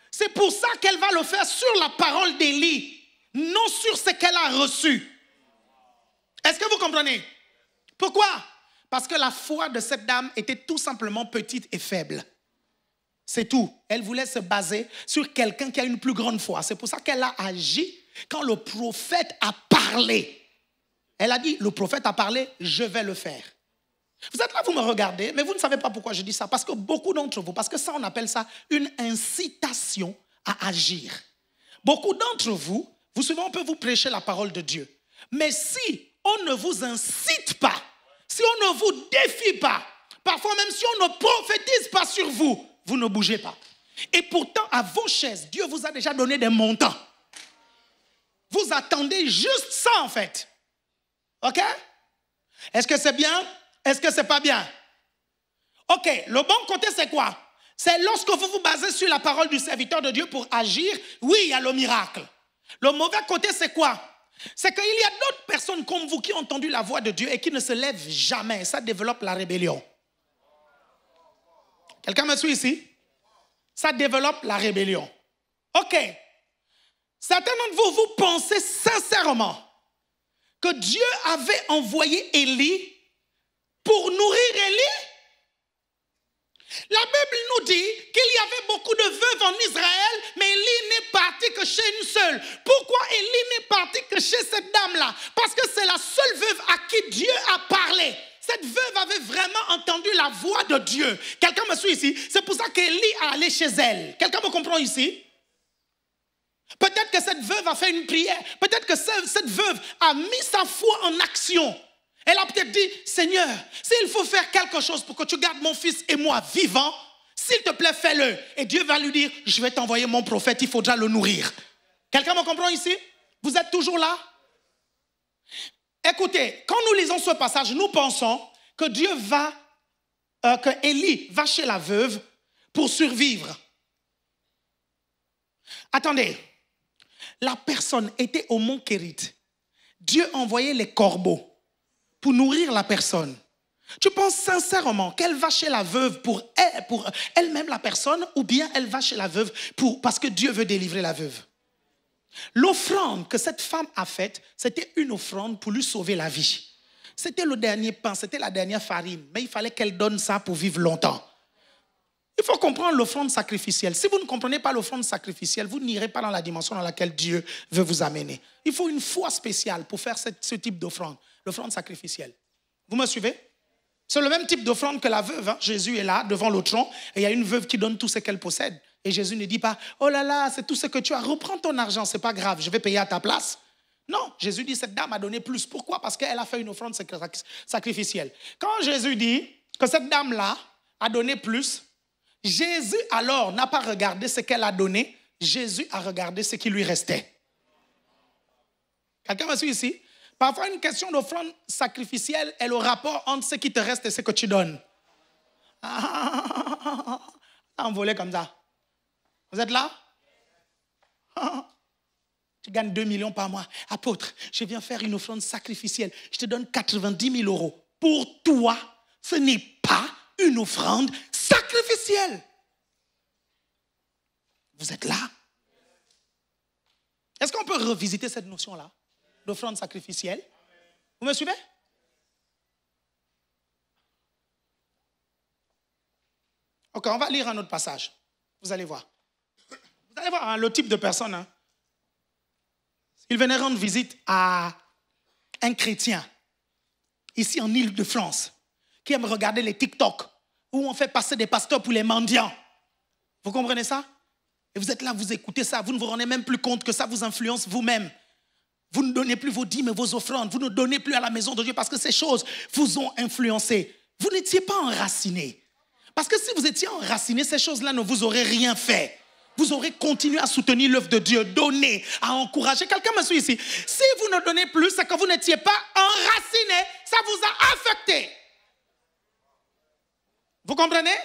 C'est pour ça qu'elle va le faire sur la parole d'Élie, non sur ce qu'elle a reçu. Est-ce que vous comprenez? Pourquoi? Parce que la foi de cette dame était tout simplement petite et faible. C'est tout. Elle voulait se baser sur quelqu'un qui a une plus grande foi. C'est pour ça qu'elle a agi quand le prophète a parlé. Elle a dit, le prophète a parlé, je vais le faire. Vous êtes là, vous me regardez, mais vous ne savez pas pourquoi je dis ça. Parce que beaucoup d'entre vous, parce que ça, on appelle ça une incitation à agir. Beaucoup d'entre vous, souvent, on peut vous prêcher la parole de Dieu. Mais si on ne vous incite pas, si on ne vous défie pas, parfois même si on ne prophétise pas sur vous, vous ne bougez pas. Et pourtant, à vos chaises, Dieu vous a déjà donné des montants. Vous attendez juste ça, en fait. OK? Est-ce que c'est bien? Est-ce que c'est pas bien? OK, le bon côté, c'est quoi? C'est lorsque vous vous basez sur la parole du serviteur de Dieu pour agir, oui, il y a le miracle. Le mauvais côté, c'est quoi? C'est qu'il y a d'autres personnes comme vous qui ont entendu la voix de Dieu et qui ne se lèvent jamais. Ça développe la rébellion. Quelqu'un me suit ici? Ça développe la rébellion. OK. Certains d'entre vous, vous pensez sincèrement que Dieu avait envoyé Élie pour nourrir Élie? La Bible nous dit qu'il y avait beaucoup de veuves en Israël, mais Élie n'est parti que chez une seule. Pourquoi Élie n'est parti que chez cette dame-là? Parce que c'est la seule veuve à qui Dieu a parlé. Cette veuve avait vraiment entendu la voix de Dieu. Quelqu'un me suit ici? C'est pour ça qu'Élie est allé chez elle. Quelqu'un me comprend ici? Peut-être que cette veuve a fait une prière. Peut-être que cette veuve a mis sa foi en action. Elle a peut-être dit, Seigneur, s'il faut faire quelque chose pour que tu gardes mon fils et moi vivants, s'il te plaît, fais-le. Et Dieu va lui dire, je vais t'envoyer mon prophète, il faudra le nourrir. Quelqu'un me comprend ici? Vous êtes toujours là? Écoutez, quand nous lisons ce passage, nous pensons que que Élie va chez la veuve pour survivre. Attendez, la personne était au mont Kérith. Dieu envoyait les corbeaux pour nourrir la personne. Tu penses sincèrement qu'elle va chez la veuve pour elle-même la personne, ou bien elle va chez la veuve parce que Dieu veut délivrer la veuve? L'offrande que cette femme a faite, c'était une offrande pour lui sauver la vie. C'était le dernier pain, c'était la dernière farine, mais il fallait qu'elle donne ça pour vivre longtemps. Il faut comprendre l'offrande sacrificielle. Si vous ne comprenez pas l'offrande sacrificielle, vous n'irez pas dans la dimension dans laquelle Dieu veut vous amener. Il faut une foi spéciale pour faire ce type d'offrande, l'offrande sacrificielle. Vous me suivez? C'est le même type d'offrande que la veuve. Hein? Jésus est là, devant le tronc, et il y a une veuve qui donne tout ce qu'elle possède. Et Jésus ne dit pas, oh là là, c'est tout ce que tu as, reprends ton argent, c'est pas grave, je vais payer à ta place. Non, Jésus dit, cette dame a donné plus. Pourquoi? Parce qu'elle a fait une offrande sacrificielle. Quand Jésus dit que cette dame-là a donné plus, Jésus alors n'a pas regardé ce qu'elle a donné, Jésus a regardé ce qui lui restait. Quelqu'un me suit ici? Parfois, une question d'offrande sacrificielle est le rapport entre ce qui te reste et ce que tu donnes. Envolé comme ça. Vous êtes là? Tu gagnes 2 millions par mois. Apôtre, je viens faire une offrande sacrificielle. Je te donne 90 000 euros. Pour toi, ce n'est pas une offrande sacrificielle. Vous êtes là? Est-ce qu'on peut revisiter cette notion-là d'offrande sacrificielle? Vous me suivez? Ok, on va lire un autre passage. Vous allez voir. Vous allez voir hein, le type de personne. Hein. Il venait rendre visite à un chrétien, ici en Île-de-France, qui aime regarder les TikTok, où on fait passer des pasteurs pour les mendiants. Vous comprenez ça? Et vous êtes là, vous écoutez ça, vous ne vous rendez même plus compte que ça vous influence vous-même. Vous ne donnez plus vos dîmes et vos offrandes, vous ne donnez plus à la maison de Dieu parce que ces choses vous ont influencé. Vous n'étiez pas enraciné. Parce que si vous étiez enraciné, ces choses-là ne vous auraient rien fait. Vous aurez continué à soutenir l'œuvre de Dieu, donner, à encourager. Quelqu'un me suit ici. Si vous ne donnez plus, c'est que vous n'étiez pas enraciné. Ça vous a affecté. Vous comprenez?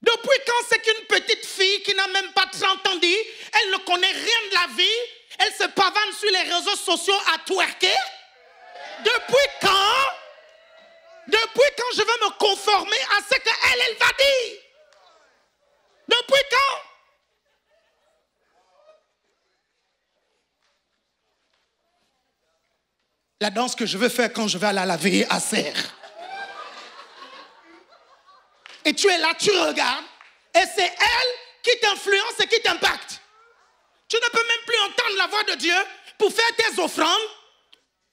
Depuis quand c'est qu'une petite fille qui n'a même pas 30 ans dit, elle ne connaît rien de la vie, elle se pavane sur les réseaux sociaux à twerker? Depuis quand? Depuis quand je veux me conformer à ce qu'elle va dire? Depuis quand? La danse que je veux faire quand je vais aller à la veillée à Serre. Et tu es là, tu regardes, et c'est elle qui t'influence et qui t'impacte. Tu ne peux même plus entendre la voix de Dieu pour faire tes offrandes.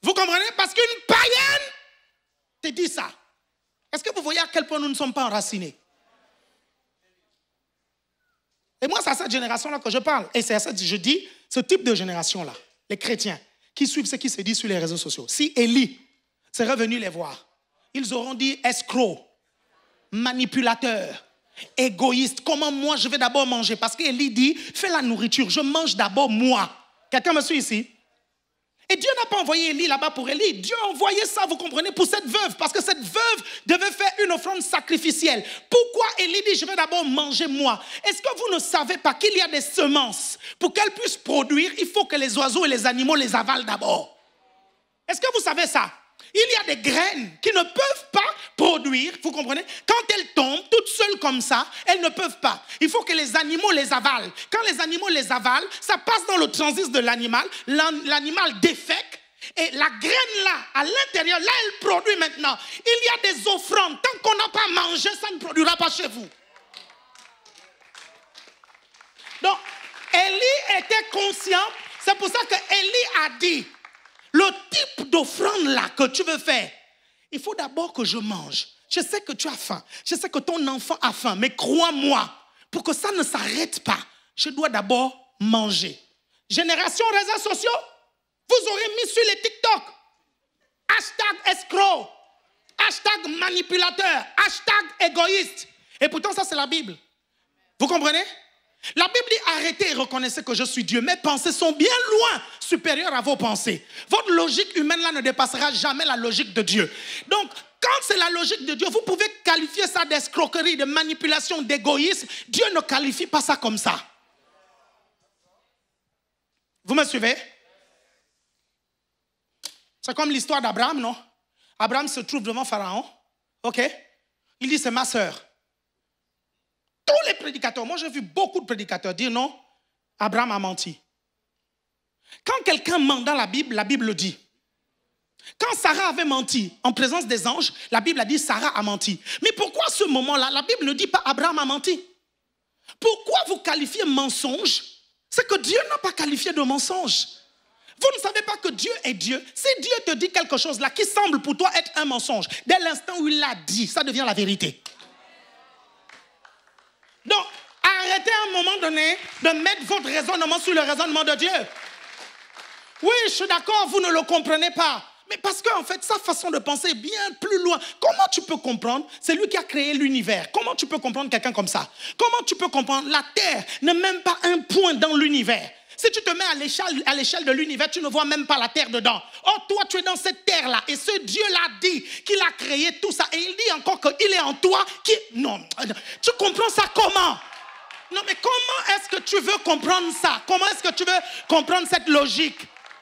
Vous comprenez? Parce qu'une païenne te dit ça. Est-ce que vous voyez à quel point nous ne sommes pas enracinés? Et moi, c'est à cette génération-là que je parle. Et c'est à cette, je dis, ce type de génération-là, les chrétiens, qui suivent ce qui se dit sur les réseaux sociaux. Si Élie serait venu les voir, ils auront dit escroc, manipulateur, égoïste. Comment moi je vais d'abord manger? Parce qu'Élie dit, fais la nourriture, je mange d'abord moi. Quelqu'un me suit ici? Et Dieu n'a pas envoyé Élie là-bas pour Élie. Dieu a envoyé ça, vous comprenez, pour cette veuve. Parce que cette veuve devait faire une offrande sacrificielle. Pourquoi Élie dit, je vais d'abord manger moi? Est-ce que vous ne savez pas qu'il y a des semences? Pour qu'elles puissent produire, il faut que les oiseaux et les animaux les avalent d'abord. Est-ce que vous savez ça? Il y a des graines qui ne peuvent pas produire, vous comprenez? Quand elles tombent toutes seules comme ça, elles ne peuvent pas. Il faut que les animaux les avalent. Quand les animaux les avalent, ça passe dans le transit de l'animal. L'animal défèque. Et la graine là, à l'intérieur, là, elle produit maintenant. Il y a des offrandes. Tant qu'on n'a pas mangé, ça ne produira pas chez vous. Donc, Élie était conscient. C'est pour ça que Élie a dit, le type d'offrande là que tu veux faire, il faut d'abord que je mange. Je sais que tu as faim. Je sais que ton enfant a faim. Mais crois-moi, pour que ça ne s'arrête pas, je dois d'abord manger. Génération réseaux sociaux, vous aurez mis sur les TikTok. Hashtag escroc. Hashtag manipulateur. Hashtag égoïste. Et pourtant, ça, c'est la Bible. Vous comprenez? La Bible dit arrêtez et reconnaissez que je suis Dieu. Mes pensées sont bien loin supérieures à vos pensées. Votre logique humaine là ne dépassera jamais la logique de Dieu. Donc, quand c'est la logique de Dieu, vous pouvez qualifier ça d'escroquerie, de manipulation, d'égoïsme. Dieu ne qualifie pas ça comme ça. Vous me suivez? C'est comme l'histoire d'Abraham, non? Abraham se trouve devant Pharaon. Ok? Il dit c'est ma sœur. Tous les prédicateurs, moi j'ai vu beaucoup de prédicateurs dire non, Abraham a menti. Quand quelqu'un ment dans la Bible le dit. Quand Sarah avait menti en présence des anges, la Bible a dit Sarah a menti. Mais pourquoi à ce moment-là, la Bible ne dit pas Abraham a menti? Pourquoi vous qualifiez mensonge? C'est que Dieu n'a pas qualifié de mensonge. Vous ne savez pas que Dieu est Dieu. Si Dieu te dit quelque chose là qui semble pour toi être un mensonge, dès l'instant où il l'a dit, ça devient la vérité. Donc, arrêtez à un moment donné de mettre votre raisonnement sur le raisonnement de Dieu. Oui, je suis d'accord, vous ne le comprenez pas. Mais parce qu'en fait, sa façon de penser est bien plus loin. Comment tu peux comprendre? C'est lui qui a créé l'univers. Comment tu peux comprendre quelqu'un comme ça? Comment tu peux comprendre? La Terre n'est même pas un point dans l'univers. Si tu te mets à l'échelle de l'univers, tu ne vois même pas la terre dedans. Or, toi, tu es dans cette terre-là. Et ce Dieu-là dit qu'il a créé tout ça. Et il dit encore qu'il est en toi. Non, tu comprends ça comment? Non, mais comment est-ce que tu veux comprendre ça? Comment est-ce que tu veux comprendre cette logique?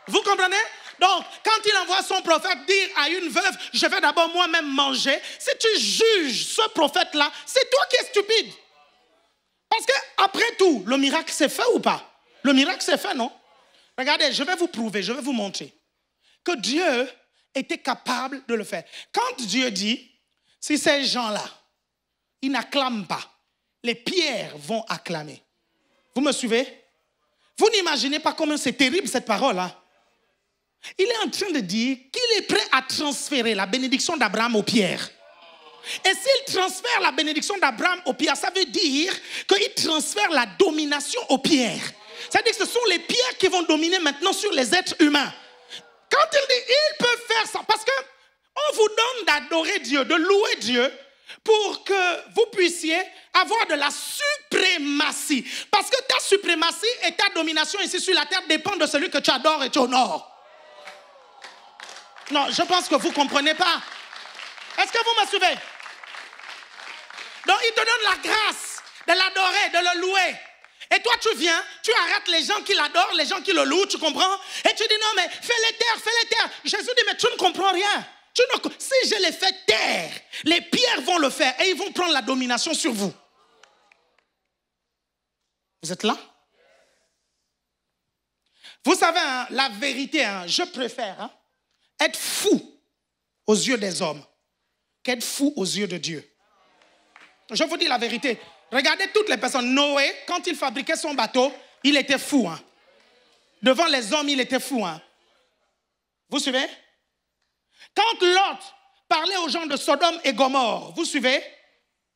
Vous comprenez? Donc, quand il envoie son prophète dire à une veuve, je vais d'abord moi-même manger, si tu juges ce prophète-là, c'est toi qui es stupide. Parce qu'après tout, le miracle s'est fait ou pas? Le miracle s'est fait, non? Regardez, je vais vous prouver, je vais vous montrer que Dieu était capable de le faire. Quand Dieu dit, si ces gens-là, ils n'acclament pas, les pierres vont acclamer. Vous me suivez? Vous n'imaginez pas comment c'est terrible cette parole, hein? Il est en train de dire qu'il est prêt à transférer la bénédiction d'Abraham aux pierres. Et s'il transfère la bénédiction d'Abraham aux pierres, ça veut dire qu'il transfère la domination aux pierres. C'est-à-dire que ce sont les pierres qui vont dominer maintenant sur les êtres humains. Quand il dit, il peut faire ça, parce qu'on vous donne d'adorer Dieu, de louer Dieu, pour que vous puissiez avoir de la suprématie. Parce que ta suprématie et ta domination ici sur la terre dépendent de celui que tu adores et tu honores. Non, je pense que vous ne comprenez pas. Est-ce que vous me suivez? Donc, il te donne la grâce de l'adorer, de le louer. Et toi, tu viens, tu arrêtes les gens qui l'adorent, les gens qui le louent, tu comprends? Et tu dis, non, mais fais-les taire, fais-les taire. Jésus dit, mais tu ne comprends rien. Si je les fais taire, les pierres vont le faire et ils vont prendre la domination sur vous. Vous êtes là? Vous savez, hein, la vérité, hein, je préfère être fou aux yeux des hommes qu'être fou aux yeux de Dieu. Je vous dis la vérité. Regardez toutes les personnes. Noé, quand il fabriquait son bateau, il était fou. Hein. Devant les hommes, il était fou. Hein. Vous suivez? Quand Lot parlait aux gens de Sodome et Gomorrhe, vous suivez?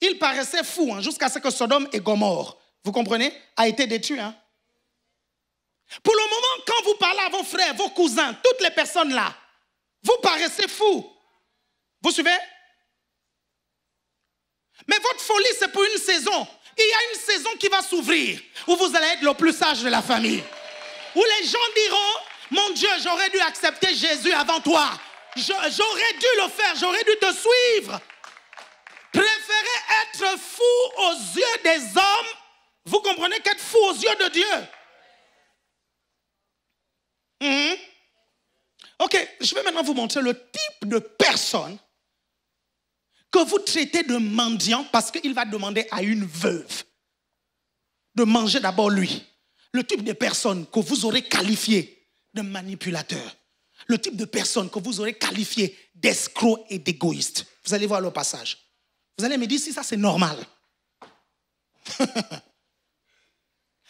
Il paraissait fou hein, jusqu'à ce que Sodome et Gomorrhe, vous comprenez, a été détruit. Hein. Pour le moment, quand vous parlez à vos frères, vos cousins, toutes les personnes là, vous paraissez fou. Vous suivez? Mais votre folie, c'est pour une saison. Il y a une saison qui va s'ouvrir, où vous allez être le plus sage de la famille. Où les gens diront, mon Dieu, j'aurais dû accepter Jésus avant toi. J'aurais dû le faire, j'aurais dû te suivre. Préférez être fou aux yeux des hommes, vous comprenez, qu'être fou aux yeux de Dieu. Ok, je vais maintenant vous montrer le type de personne que vous traitez de mendiant parce qu'il va demander à une veuve de manger d'abord lui. Le type de personne que vous aurez qualifié de manipulateur. Le type de personne que vous aurez qualifié d'escroc et d'égoïste. Vous allez voir le passage. Vous allez me dire si ça c'est normal.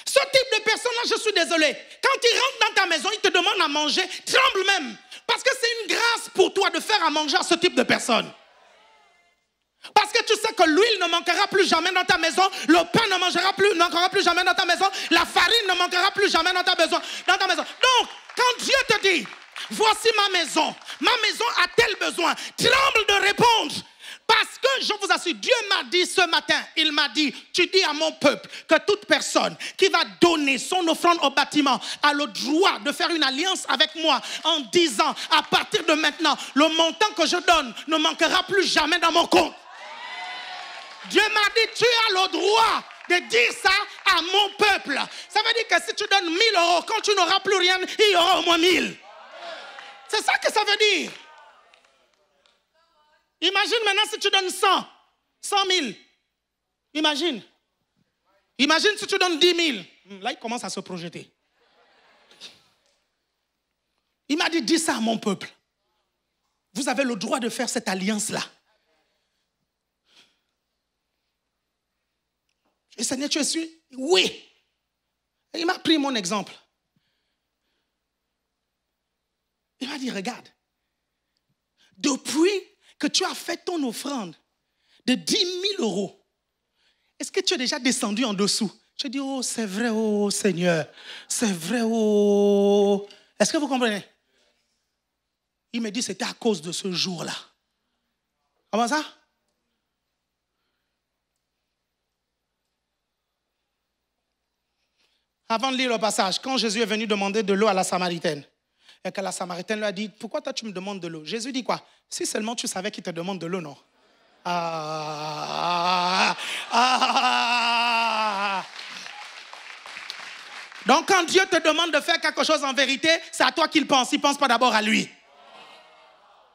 Ce type de personne-là, je suis désolé. Quand il rentre dans ta maison, il te demande à manger, tremble même. Parce que c'est une grâce pour toi de faire à manger à ce type de personne. Parce que tu sais que l'huile ne manquera plus jamais dans ta maison, le pain ne manquera plus jamais dans ta maison, la farine ne manquera plus jamais dans ta maison. Donc, quand Dieu te dit, voici ma maison a tel besoin, tremble de répondre. Parce que je vous assure, Dieu m'a dit ce matin, il m'a dit, tu dis à mon peuple que toute personne qui va donner son offrande au bâtiment a le droit de faire une alliance avec moi en disant, à partir de maintenant, le montant que je donne ne manquera plus jamais dans mon compte. Dieu m'a dit, tu as le droit de dire ça à mon peuple. Ça veut dire que si tu donnes 1000 euros, quand tu n'auras plus rien, il y aura au moins 1000. C'est ça que ça veut dire. Imagine maintenant si tu donnes 100 000. Imagine si tu donnes 10 000. Là, il commence à se projeter. Il m'a dit, dis ça à mon peuple. Vous avez le droit de faire cette alliance-là. Et Seigneur, tu es sûr? Oui. Et il m'a pris mon exemple. Il m'a dit, regarde. Depuis que tu as fait ton offrande de 10 000 euros, est-ce que tu es déjà descendu en dessous? Je dis, oh, c'est vrai, oh Seigneur. C'est vrai, oh. Est-ce que vous comprenez? Il me dit, c'était à cause de ce jour-là. Comment ça? Avant de lire le passage, quand Jésus est venu demander de l'eau à la Samaritaine, et que la Samaritaine lui a dit, pourquoi toi tu me demandes de l'eau? Jésus dit quoi? Si seulement tu savais qu'il te demande de l'eau, non? Donc quand Dieu te demande de faire quelque chose en vérité, c'est à toi qu'il pense. Il ne pense pas d'abord à lui.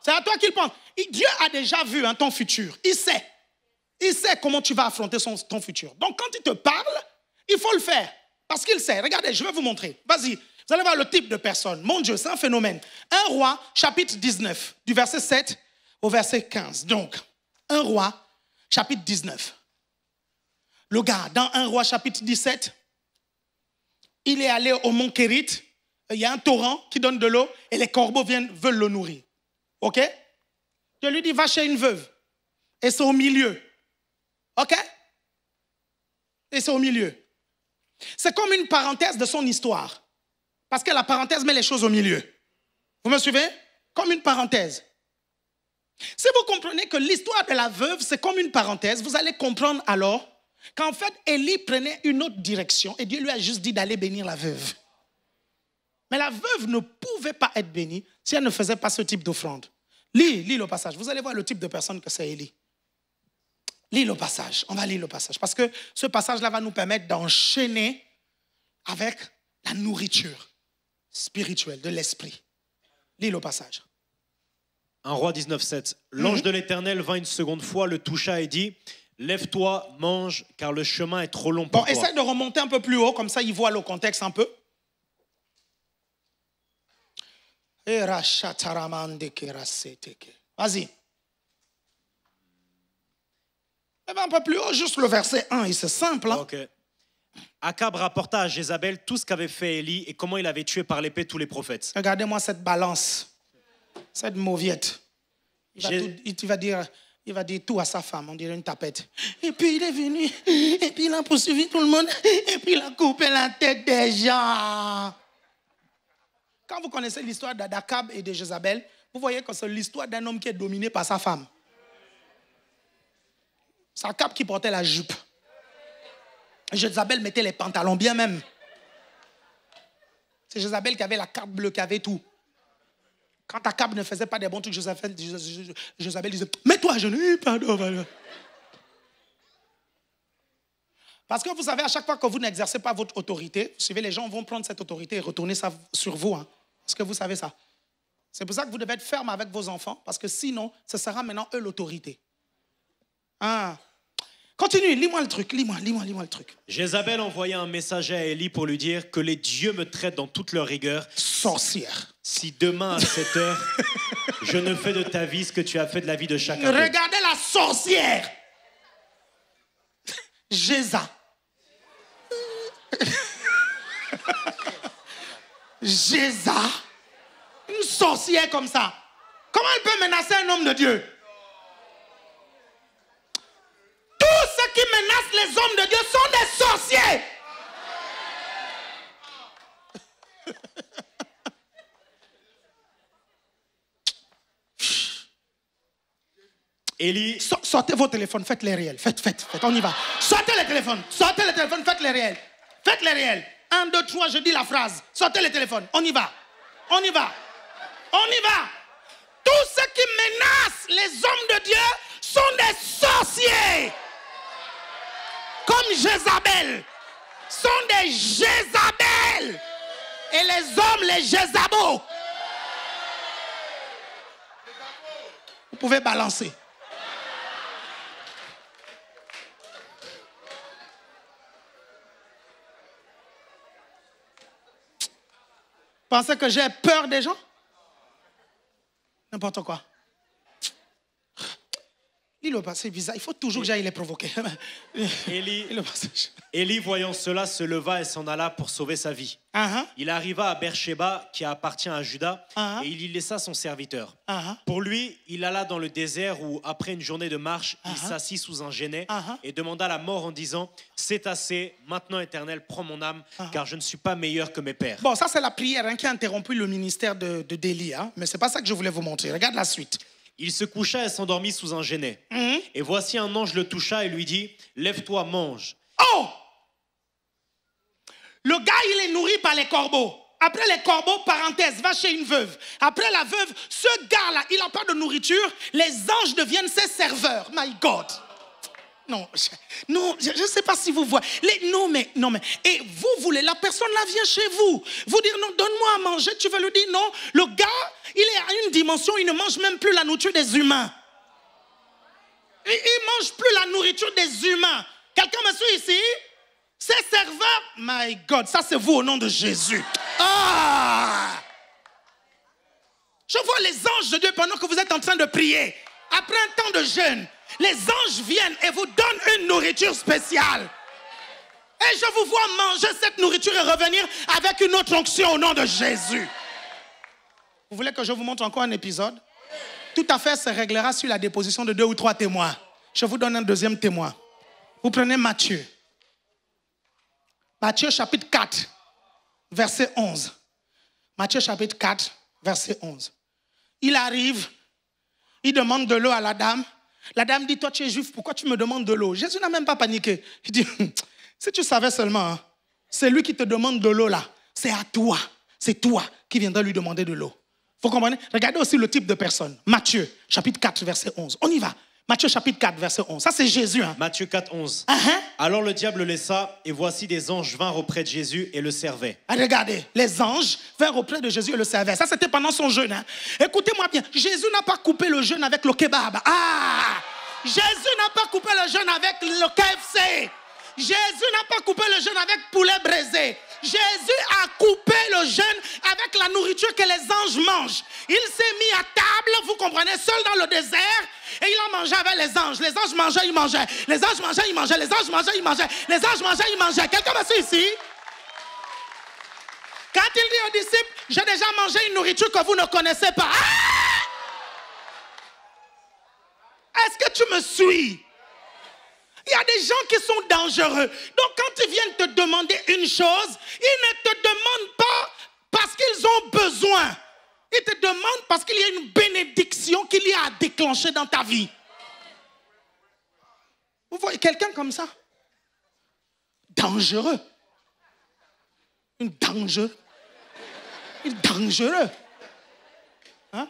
C'est à toi qu'il pense. Dieu a déjà vu ton futur. Il sait. Il sait comment tu vas affronter ton futur. Donc quand il te parle, il faut le faire. Parce qu'il sait. Regardez, je vais vous montrer. Vas-y. Vous allez voir le type de personne. Mon Dieu, c'est un phénomène. 1 Roi, chapitre 19, du verset 7 au verset 15. Donc, 1 Roi, chapitre 19. Le gars, dans 1 Roi, chapitre 17, il est allé au mont Kérit. Il y a un torrent qui donne de l'eau et les corbeaux veulent le nourrir. OK? Je lui dis, va chez une veuve. Et c'est au milieu. OK? Et c'est au milieu. C'est comme une parenthèse de son histoire. Parce que la parenthèse met les choses au milieu. Vous me suivez? Comme une parenthèse. Si vous comprenez que l'histoire de la veuve, c'est comme une parenthèse, vous allez comprendre alors qu'en fait, Élie prenait une autre direction et Dieu lui a juste dit d'aller bénir la veuve. Mais la veuve ne pouvait pas être bénie si elle ne faisait pas ce type d'offrande. Lis le passage. Vous allez voir le type de personne que c'est Élie. Lis le passage. On va lire le passage. Parce que ce passage-là va nous permettre d'enchaîner avec la nourriture spirituelle de l'esprit. Lis le passage. 1 Roi 19,7. L'ange de l'Éternel vint une seconde fois, le toucha et dit, lève-toi, mange, car le chemin est trop long pour toi. Essaie de remonter un peu plus haut, comme ça il voit le contexte un peu. Vas-y. Un peu plus haut, juste le verset 1, et c'est simple. Hein? Ok. Akab rapporta à Jézabel tout ce qu'avait fait Élie et comment il avait tué par l'épée tous les prophètes. Regardez-moi cette balance, cette mauviette. Il va dire tout à sa femme, on dirait une tapette. Et puis il est venu, et puis il a poursuivi tout le monde, et puis il a coupé la tête des gens. Quand vous connaissez l'histoire d'Akab et de Jézabel, vous voyez que c'est l'histoire d'un homme qui est dominé par sa femme. C'est Akab qui portait la jupe. Jézabel mettait les pantalons bien même. C'est Jézabel qui avait la carte bleue, qui avait tout. Quand Akab ne faisait pas des bons trucs, Jézabel disait, mets-toi à genoux, pardon. Parce que vous savez, à chaque fois que vous n'exercez pas votre autorité, vous savez, les gens vont prendre cette autorité et retourner ça sur vous. Hein. Est-ce que vous savez ça? C'est pour ça que vous devez être ferme avec vos enfants, parce que sinon, ce sera maintenant eux l'autorité. Ah. Continue, lis-moi le truc, lis-moi le truc. Jézabel envoya un messager à Élie pour lui dire que les dieux me traitent dans toute leur rigueur. Sorcière. Si demain à 7 heures, je ne fais de ta vie ce que tu as fait de la vie de chacun d'eux. Regardez la sorcière. Jéza. Jéza. Une sorcière comme ça. Comment elle peut menacer un homme de Dieu? Tous ceux qui menacent les hommes de Dieu sont des sorciers. Élie... Sortez vos téléphones, faites les réels. Faites, on y va. Sortez les téléphones, faites les réels. Faites les réels. 1, 2, 3, je dis la phrase. Sortez les téléphones, on y va. Tous ceux qui menacent les hommes de Dieu sont des sorciers. Comme Jézabel. Sont des Jézabel. Et les hommes, les Jézabos. Vous pouvez balancer. Pensez que j'ai peur des gens? N'importe quoi. Lis le passage bizarre. Il faut toujours que j'aille les provoquer. Élie, voyant cela, se leva et s'en alla pour sauver sa vie. Il arriva à Beersheba, qui appartient à Juda, et il y laissa son serviteur. Pour lui, il alla dans le désert où, après une journée de marche, il s'assit sous un genêt et demanda la mort en disant, c'est assez, maintenant Éternel, prends mon âme, car je ne suis pas meilleur que mes pères. Bon, ça c'est la prière qui a interrompu le ministère d'Élie. Mais ce n'est pas ça que je voulais vous montrer. Regarde la suite. Il se coucha et s'endormit sous un genêt. Et voici un ange le toucha et lui dit, lève-toi, mange. Oh! Le gars, il est nourri par les corbeaux. Après les corbeaux, parenthèse, va chez une veuve. Après la veuve, ce gars-là, il n'a pas de nourriture. Les anges deviennent ses serveurs. My God. Non, je ne sais pas si vous voyez. Non, mais. Et vous voulez, la personne là vient chez vous. Vous dire, non, donne-moi à manger. Tu vas lui dire, non. Le gars, il est à une dimension, il ne mange même plus la nourriture des humains. Il ne mange plus la nourriture des humains. Quelqu'un me suit ici? Ces serveurs, my God, ça c'est vous au nom de Jésus. Ah! Je vois les anges de Dieu pendant que vous êtes en train de prier. Après un temps de jeûne, les anges viennent et vous donnent une nourriture spéciale. Et je vous vois manger cette nourriture et revenir avec une autre onction au nom de Jésus. Vous voulez que je vous montre encore un épisode? Toute affaire se réglera sur la déposition de 2 ou 3 témoins. Je vous donne un deuxième témoin. Vous prenez Matthieu. Matthieu chapitre 4, verset 11. Matthieu chapitre 4, verset 11. Il arrive, il demande de l'eau à la dame. La dame dit, toi tu es juif, pourquoi tu me demandes de l'eau? Jésus n'a même pas paniqué. Il dit, si tu savais seulement, hein, c'est lui qui te demande de l'eau là. C'est à toi. C'est toi qui viendras lui demander de l'eau. Vous comprenez? Regardez aussi le type de personne. Matthieu chapitre 4, verset 11. On y va. Matthieu chapitre 4, verset 11. Ça, c'est Jésus. Hein? Matthieu 4, 11. Uh-huh. Alors le diable le laissa, et voici des anges vinrent auprès de Jésus et le servaient. Regardez, les anges vinrent auprès de Jésus et le servaient. Ça, c'était pendant son jeûne. Hein? Écoutez-moi bien. Jésus n'a pas coupé le jeûne avec le kebab. Ah! Jésus n'a pas coupé le jeûne avec le KFC. Jésus n'a pas coupé le jeûne avec poulet braisé. Jésus a coupé le jeûne avec la nourriture que les anges mangent. Il s'est mis à table, vous comprenez, seul dans le désert, et il a mangé avec les anges. Les anges mangeaient, ils mangeaient. Les anges mangeaient, ils mangeaient. Les anges mangeaient, ils mangeaient. Les anges mangeaient, ils mangeaient. Quelqu'un me suit ici? Quand il dit aux disciples, j'ai déjà mangé une nourriture que vous ne connaissez pas. Ah! Est-ce que tu me suis? Il y a des gens qui sont dangereux. Donc quand ils viennent te demander une chose, ils ne te demandent pas parce qu'ils ont besoin. Ils te demandent parce qu'il y a une bénédiction qu'il y a à déclencher dans ta vie. Vous voyez quelqu'un comme ça? Dangereux. Une dangereux. Une dangereux. Hein?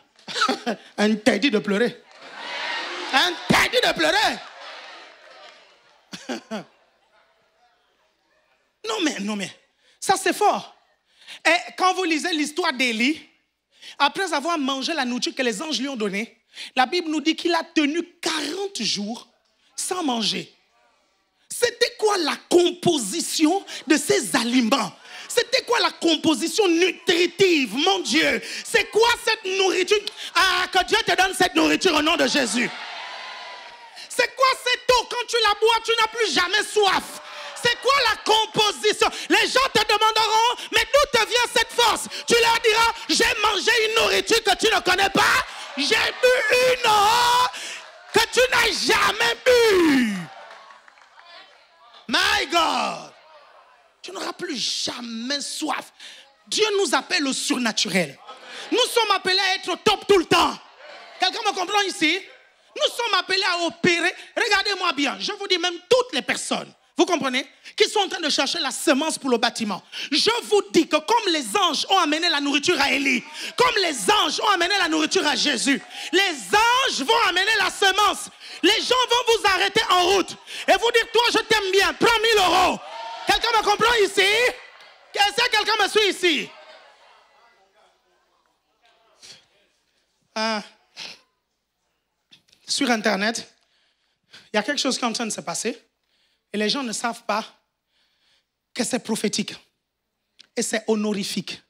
Interdit de pleurer. Interdit de pleurer. Non mais, ça c'est fort. Et quand vous lisez l'histoire d'Élie, après avoir mangé la nourriture que les anges lui ont donnée, la Bible nous dit qu'il a tenu 40 jours sans manger. C'était quoi la composition de ces aliments? C'était quoi la composition nutritive, mon Dieu? C'est quoi cette nourriture? Ah, que Dieu te donne cette nourriture au nom de Jésus. C'est quoi cette eau? Quand tu la bois, tu n'as plus jamais soif. C'est quoi la composition? Les gens te demanderont, mais d'où te vient cette force? Tu leur diras, j'ai mangé une nourriture que tu ne connais pas. J'ai bu une eau que tu n'as jamais bu. My God. Tu n'auras plus jamais soif. Dieu nous appelle au surnaturel. Nous sommes appelés à être au top tout le temps. Quelqu'un me comprend ici? Nous sommes appelés à opérer. Regardez-moi bien, je vous dis même toutes les personnes, vous comprenez, qui sont en train de chercher la semence pour le bâtiment. Je vous dis que comme les anges ont amené la nourriture à Élie, comme les anges ont amené la nourriture à Jésus, les anges vont amener la semence. Les gens vont vous arrêter en route et vous dire, toi je t'aime bien, prends 1000 €. Quelqu'un me comprend ici? Est-ce que quelqu'un me suit ici? Sur Internet, il y a quelque chose qui est en train de se passer et les gens ne savent pas que c'est prophétique et c'est honorifique.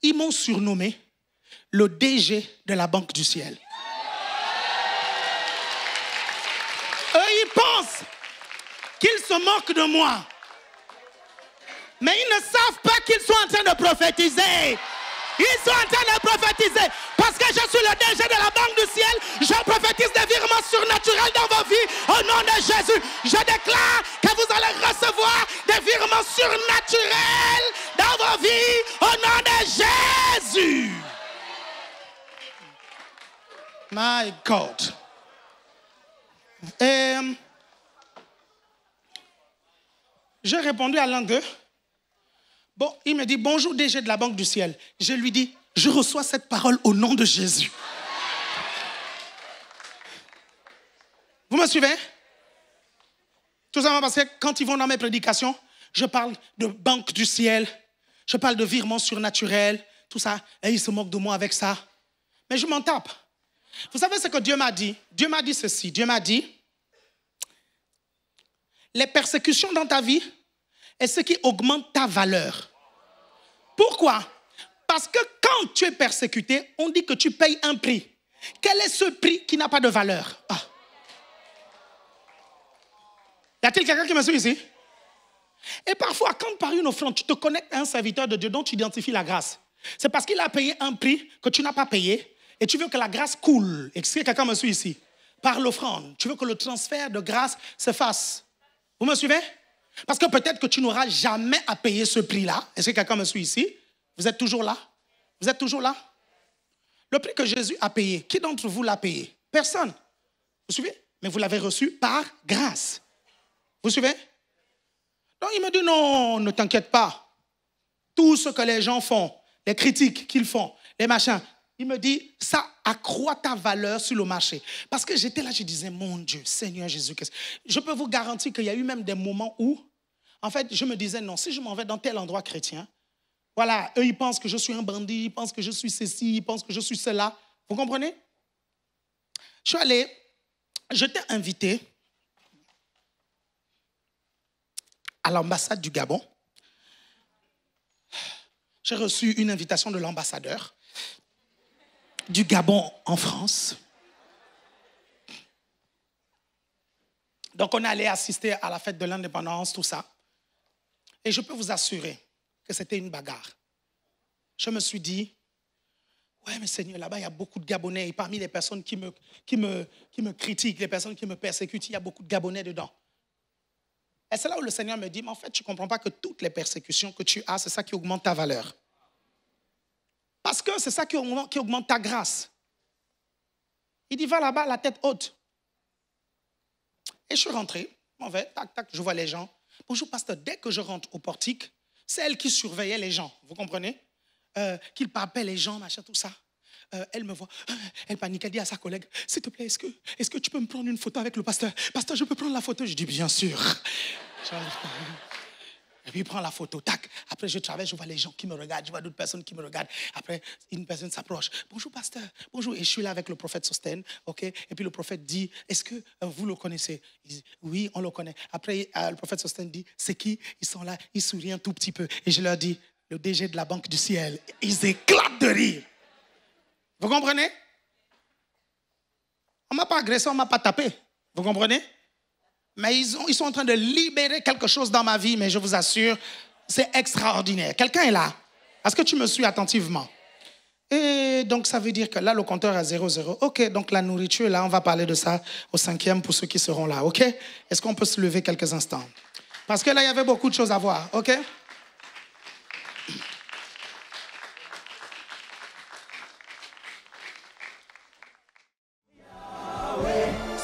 Ils m'ont surnommé le DG de la Banque du Ciel. Eux, ils pensent qu'ils se moquent de moi. Mais ils ne savent pas qu'ils sont en train de prophétiser. Ils sont en train de prophétiser. Parce que je suis le DG de la Banque du Ciel, je prophétise des virements surnaturels dans vos vies. Au nom de Jésus, je déclare que vous allez recevoir des virements surnaturels dans vos vies. Au nom de Jésus. My God. J'ai répondu à l'un d'eux. Bon, il me dit, bonjour DG de la Banque du Ciel. Je lui dis, je reçois cette parole au nom de Jésus. Vous me suivez? Tout simplement parce que quand ils vont dans mes prédications, je parle de Banque du Ciel, je parle de virements surnaturels, tout ça, et ils se moquent de moi avec ça. Mais je m'en tape. Vous savez ce que Dieu m'a dit? Dieu m'a dit ceci. Dieu m'a dit, les persécutions dans ta vie est ce qui augmente ta valeur. Pourquoi? Parce que quand tu es persécuté, on dit que tu payes un prix. Quel est ce prix qui n'a pas de valeur? Y a-t-il quelqu'un qui me suit ici? Et parfois, quand par une offrande, tu te connectes à un serviteur de Dieu dont tu identifies la grâce. C'est parce qu'il a payé un prix que tu n'as pas payé et tu veux que la grâce coule. Est-ce que quelqu'un me suit ici? Par l'offrande. Tu veux que le transfert de grâce se fasse. Vous me suivez? Parce que peut-être que tu n'auras jamais à payer ce prix-là. Est-ce que quelqu'un me suit ici? Vous êtes toujours là? Vous êtes toujours là? Le prix que Jésus a payé, qui d'entre vous l'a payé? Personne. Vous suivez? Mais vous l'avez reçu par grâce. Vous suivez? Donc il me dit non, ne t'inquiète pas. Tout ce que les gens font, les critiques qu'ils font, les machins, il me dit ça accroît ta valeur sur le marché. Parce que j'étais là, je disais mon Dieu, Seigneur Jésus, je peux vous garantir qu'il y a eu même des moments où, en fait, je me disais non, si je m'en vais dans tel endroit chrétien, voilà, eux ils pensent que je suis un bandit, ils pensent que je suis ceci, ils pensent que je suis cela. Vous comprenez? Je suis allé, j'étais invité à l'ambassade du Gabon. J'ai reçu une invitation de l'ambassadeur du Gabon en France. Donc, on est allé assister à la fête de l'indépendance, tout ça. Et je peux vous assurer que c'était une bagarre. Je me suis dit, ouais, mais Seigneur, là-bas, il y a beaucoup de Gabonais. Et parmi les personnes qui me critiquent, les personnes qui me persécutent, il y a beaucoup de Gabonais dedans. Et c'est là où le Seigneur me dit, mais en fait, tu ne comprends pas que toutes les persécutions que tu as, c'est ça qui augmente ta valeur. Parce que c'est ça qui augmente ta grâce. Il dit, va là-bas, la tête haute. Et je suis rentré, m'en vais, tac, tac, je vois les gens. Bonjour, pasteur, dès que je rentre au portique, c'est elle qui surveillait les gens, vous comprenez? Qu'il papait les gens, machin, tout ça. Elle me voit, elle panique, elle dit à sa collègue, s'il te plaît, est-ce que tu peux me prendre une photo avec le pasteur? Pasteur, je peux prendre la photo? Je dis, bien sûr. Et puis il prend la photo, tac. Après je traverse, je vois les gens qui me regardent, je vois d'autres personnes qui me regardent. Après une personne s'approche, bonjour pasteur, bonjour. Et je suis là avec le prophète Sostène, ok. Et puis le prophète dit, est-ce que vous le connaissez? Il dit, oui, on le connaît. Après le prophète Sostène dit, c'est qui? Ils sont là, ils sourient un tout petit peu. Et je leur dis, le DG de la Banque du Ciel. Ils éclatent de rire. Vous comprenez? On ne m'a pas agressé, on ne m'a pas tapé. Vous comprenez? Mais ils sont en train de libérer quelque chose dans ma vie, mais je vous assure, c'est extraordinaire. Quelqu'un est là? Est-ce que tu me suis attentivement? Et donc, ça veut dire que là, le compteur est à 0,0. OK, donc la nourriture, là, on va parler de ça au 5e pour ceux qui seront là. OK? Est-ce qu'on peut se lever quelques instants? Parce que là, il y avait beaucoup de choses à voir. OK?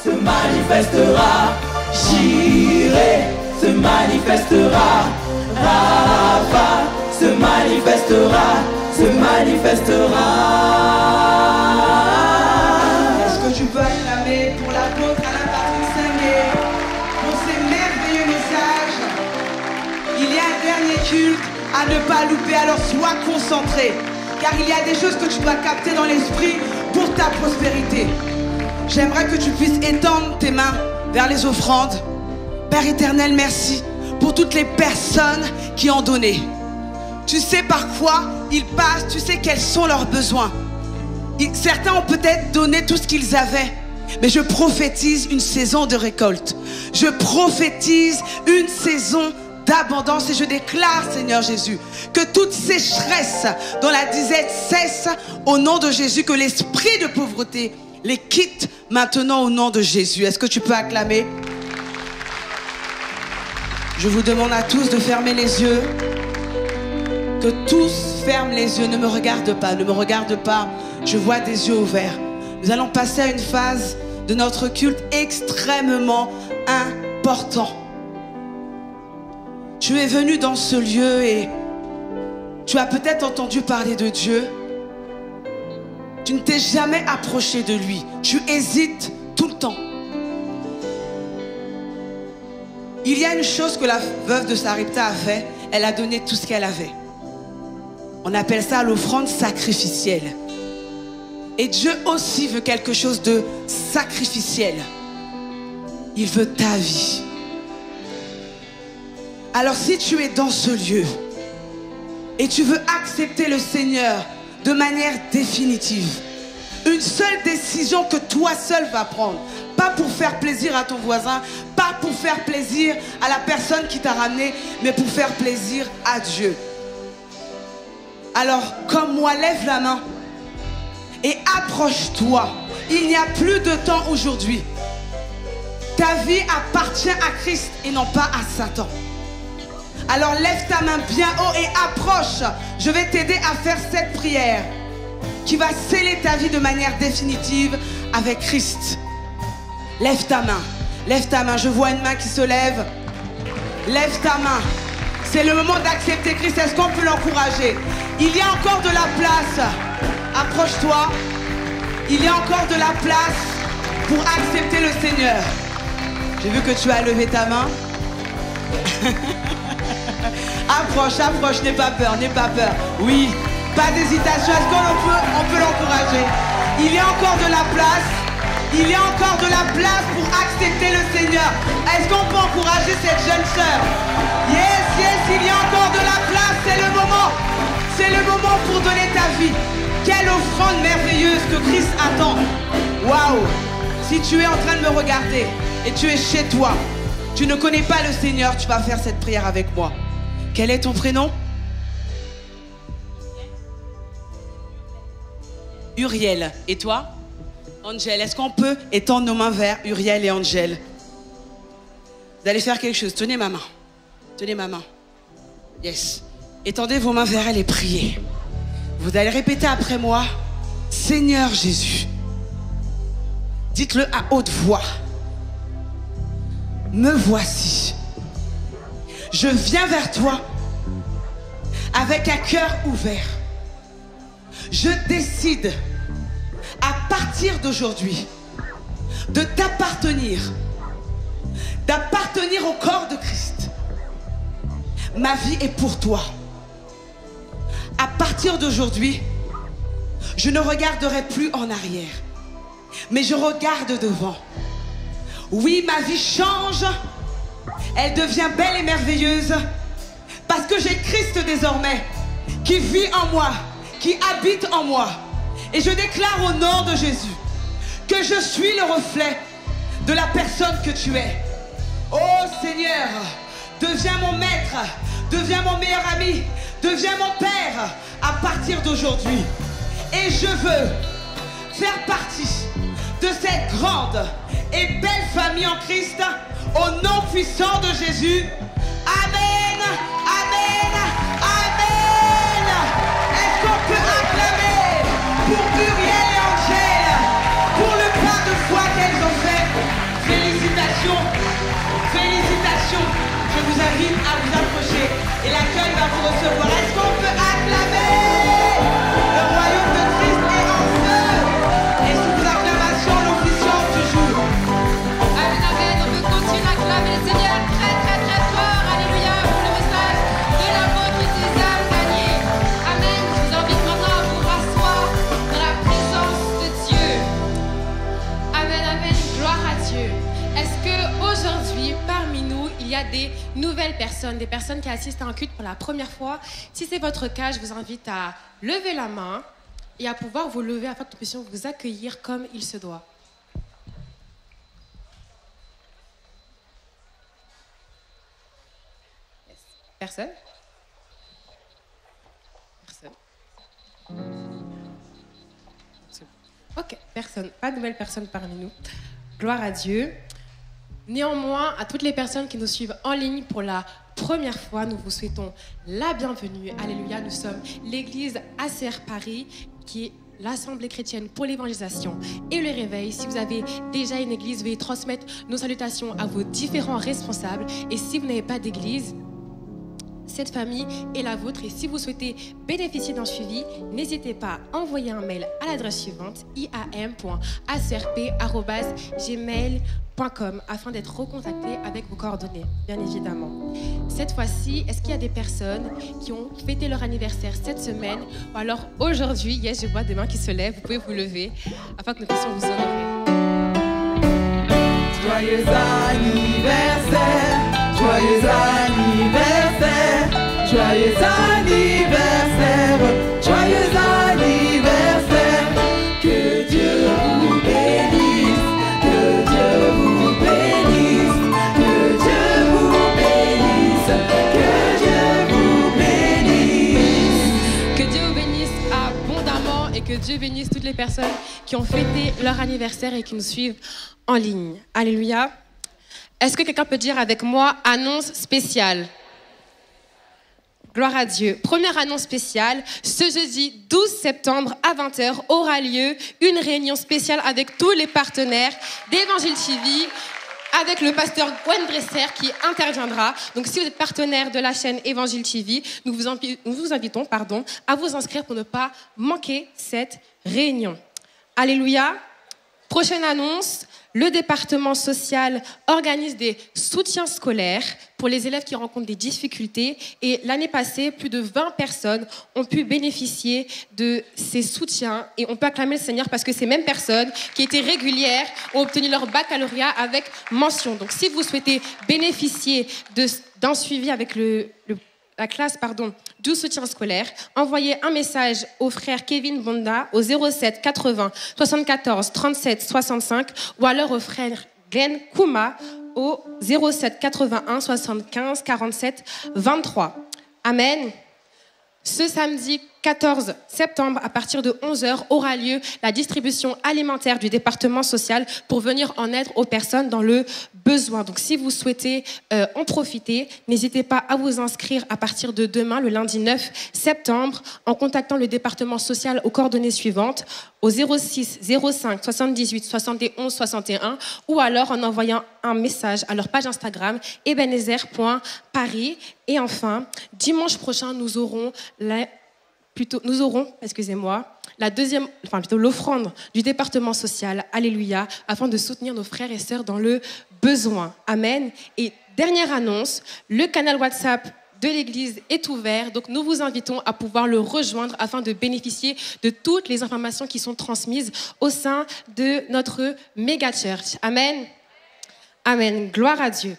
Se manifestera, Jireh se manifestera, Rapha se manifestera, se manifestera. Est-ce que tu peux acclamer pour l'apôtre Alain Patrick Singé, pour ces merveilleux messages? Il y a un dernier culte à ne pas louper, alors sois concentré, car il y a des choses que tu dois capter dans l'esprit pour ta prospérité. J'aimerais que tu puisses étendre tes mains vers les offrandes. Père éternel, merci pour toutes les personnes qui ont donné. Tu sais par quoi ils passent, tu sais quels sont leurs besoins. Certains ont peut-être donné tout ce qu'ils avaient, mais je prophétise une saison de récolte. Je prophétise une saison d'abondance et je déclare, Seigneur Jésus, que toute sécheresse dans la disette cesse au nom de Jésus, que l'esprit de pauvreté les quitte maintenant au nom de Jésus. Est-ce que tu peux acclamer? Je vous demande à tous de fermer les yeux. Que tous ferment les yeux. Ne me regarde pas, ne me regarde pas. Je vois des yeux ouverts. Nous allons passer à une phase de notre culte extrêmement important. Tu es venu dans ce lieu et Tu as peut-être entendu parler de Dieu. Tu ne t'es jamais approché de lui. Tu hésites tout le temps. Il y a une chose que la veuve de Sarepta a fait. Elle a donné tout ce qu'elle avait. On appelle ça l'offrande sacrificielle. Et Dieu aussi veut quelque chose de sacrificiel. Il veut ta vie. Alors si tu es dans ce lieu et tu veux accepter le Seigneur de manière définitive, une seule décision que toi seul vas prendre, pas pour faire plaisir à ton voisin, pas pour faire plaisir à la personne qui t'a ramené, mais pour faire plaisir à Dieu. Alors, comme moi, lève la main et approche-toi. Il n'y a plus de temps aujourd'hui. Ta vie appartient à Christ et non pas à Satan. Alors lève ta main bien haut et approche. Je vais t'aider à faire cette prière qui va sceller ta vie de manière définitive avec Christ. Lève ta main. Lève ta main. Je vois une main qui se lève. Lève ta main. C'est le moment d'accepter Christ. Est-ce qu'on peut l'encourager? Il y a encore de la place. Approche-toi. Il y a encore de la place pour accepter le Seigneur. J'ai vu que tu as levé ta main. Approche, approche, n'aie pas peur, n'aie pas peur. Oui, pas d'hésitation. Est-ce qu'on peut l'encourager? Il y a encore de la place. Il y a encore de la place pour accepter le Seigneur. Est-ce qu'on peut encourager cette jeune sœur? Yes, yes, il y a encore de la place. C'est le moment. C'est le moment pour donner ta vie. Quelle offrande merveilleuse que Christ attend. Waouh! Si tu es en train de me regarder et tu es chez toi, tu ne connais pas le Seigneur, tu vas faire cette prière avec moi. Quel est ton prénom? Uriel. Et toi? Angel. Est-ce qu'on peut étendre nos mains vers Uriel et Angel? Vous allez faire quelque chose. Tenez ma main. Tenez ma main. Yes. Étendez vos mains vers elle et priez. Vous allez répéter après moi. Seigneur Jésus. Dites-le à haute voix. Me voici. Je viens vers toi avec un cœur ouvert. Je décide à partir d'aujourd'hui de t'appartenir, d'appartenir au corps de Christ. Ma vie est pour toi. À partir d'aujourd'hui, je ne regarderai plus en arrière, mais je regarde devant. Oui, ma vie change. Elle devient belle et merveilleuse parce que j'ai Christ désormais qui vit en moi, qui habite en moi. Et je déclare au nom de Jésus que je suis le reflet de la personne que tu es. Oh Seigneur, deviens mon maître, deviens mon meilleur ami, deviens mon père à partir d'aujourd'hui. Et je veux faire partie de cette grande et belle famille en Christ, au nom puissant de Jésus. Amen, amen, amen. Est-ce qu'on peut acclamer pour Uriel et Angel, pour le pas de foi qu'elles ont fait? Félicitations, félicitations. Je vous invite à vous approcher et l'accueil va vous recevoir. Est-ce qu'on peut acclamer? Le royaume de Christ est en feu. Et sous vos acclamations, l'officiance du jour. Amen, amen. On peut continuer à acclamer le Seigneur très très très fort. Alléluia pour le message de l'apôtre des âmes gagnées. Amen. Je vous invite maintenant à vous rasseoir dans la présence de Dieu. Amen, amen. Gloire à Dieu. Est-ce qu'aujourd'hui, parmi nous, il y a des nouvelles personnes, des personnes qui assistent à un culte pour la première fois? Si c'est votre cas, je vous invite à lever la main et à pouvoir vous lever afin que nous puissions vous accueillir comme il se doit. Yes. Personne? Personne. Ok, personne. Pas de nouvelles personnes parmi nous. Gloire à Dieu. Néanmoins, à toutes les personnes qui nous suivent en ligne pour la première fois, nous vous souhaitons la bienvenue. Alléluia, nous sommes l'église ACR Paris, qui est l'Assemblée chrétienne pour l'évangélisation et le réveil. Si vous avez déjà une église, veuillez transmettre nos salutations à vos différents responsables. Et si vous n'avez pas d'église, cette famille est la vôtre. Et si vous souhaitez bénéficier d'un suivi, n'hésitez pas à envoyer un mail à l'adresse suivante iam.acrp@gmail.com afin d'être recontacté avec vos coordonnées, bien évidemment. Cette fois-ci, est-ce qu'il y a des personnes qui ont fêté leur anniversaire cette semaine ou alors aujourd'hui? Yes, je vois des mains qui se lèvent, vous pouvez vous lever afin que nous puissions vous honorer. Joyeux anniversaire, joyeux anniversaire, joyeux anniversaire, joyeux anniversaire. Que Dieu vous bénisse, que Dieu vous bénisse, que Dieu vous bénisse, que Dieu vous bénisse. Que Dieu vous bénisse abondamment et que Dieu bénisse toutes les personnes qui ont fêté leur anniversaire et qui nous suivent en ligne. Alléluia. Est-ce que quelqu'un peut dire avec moi annonce spéciale? Gloire à Dieu. Première annonce spéciale, ce jeudi 12 septembre à 20h aura lieu une réunion spéciale avec tous les partenaires d'Évangile TV, avec le pasteur Gwen Dresser qui interviendra. Donc si vous êtes partenaire de la chaîne Évangile TV, nous vous invitons à vous inscrire pour ne pas manquer cette réunion. Alléluia. Prochaine annonce, le département social organise des soutiens scolaires pour les élèves qui rencontrent des difficultés. Et l'année passée, plus de 20 personnes ont pu bénéficier de ces soutiens. Et on peut acclamer le Seigneur parce que ces mêmes personnes qui étaient régulières ont obtenu leur baccalauréat avec mention. Donc si vous souhaitez bénéficier d'un suivi avec la classe du soutien scolaire, envoyez un message au frère Kevin Bonda au 07 80 74 37 65 ou alors au frère Glenn Kouma au 07 81 75 47 23. Amen. Ce samedi 14 septembre, à partir de 11h, aura lieu la distribution alimentaire du département social pour venir en aide aux personnes dans le besoin. Donc, si vous souhaitez en profiter, n'hésitez pas à vous inscrire à partir de demain, le lundi 9 septembre, en contactant le département social aux coordonnées suivantes, au 06 05 78 71 61, ou alors en envoyant un message à leur page Instagram, ebenezer.paris. Et enfin, dimanche prochain, nous aurons l'offrande du département social, alléluia, afin de soutenir nos frères et sœurs dans le besoin. Amen. Et dernière annonce, le canal WhatsApp de l'église est ouvert, donc nous vous invitons à pouvoir le rejoindre afin de bénéficier de toutes les informations qui sont transmises au sein de notre méga church. Amen. Amen. Gloire à Dieu.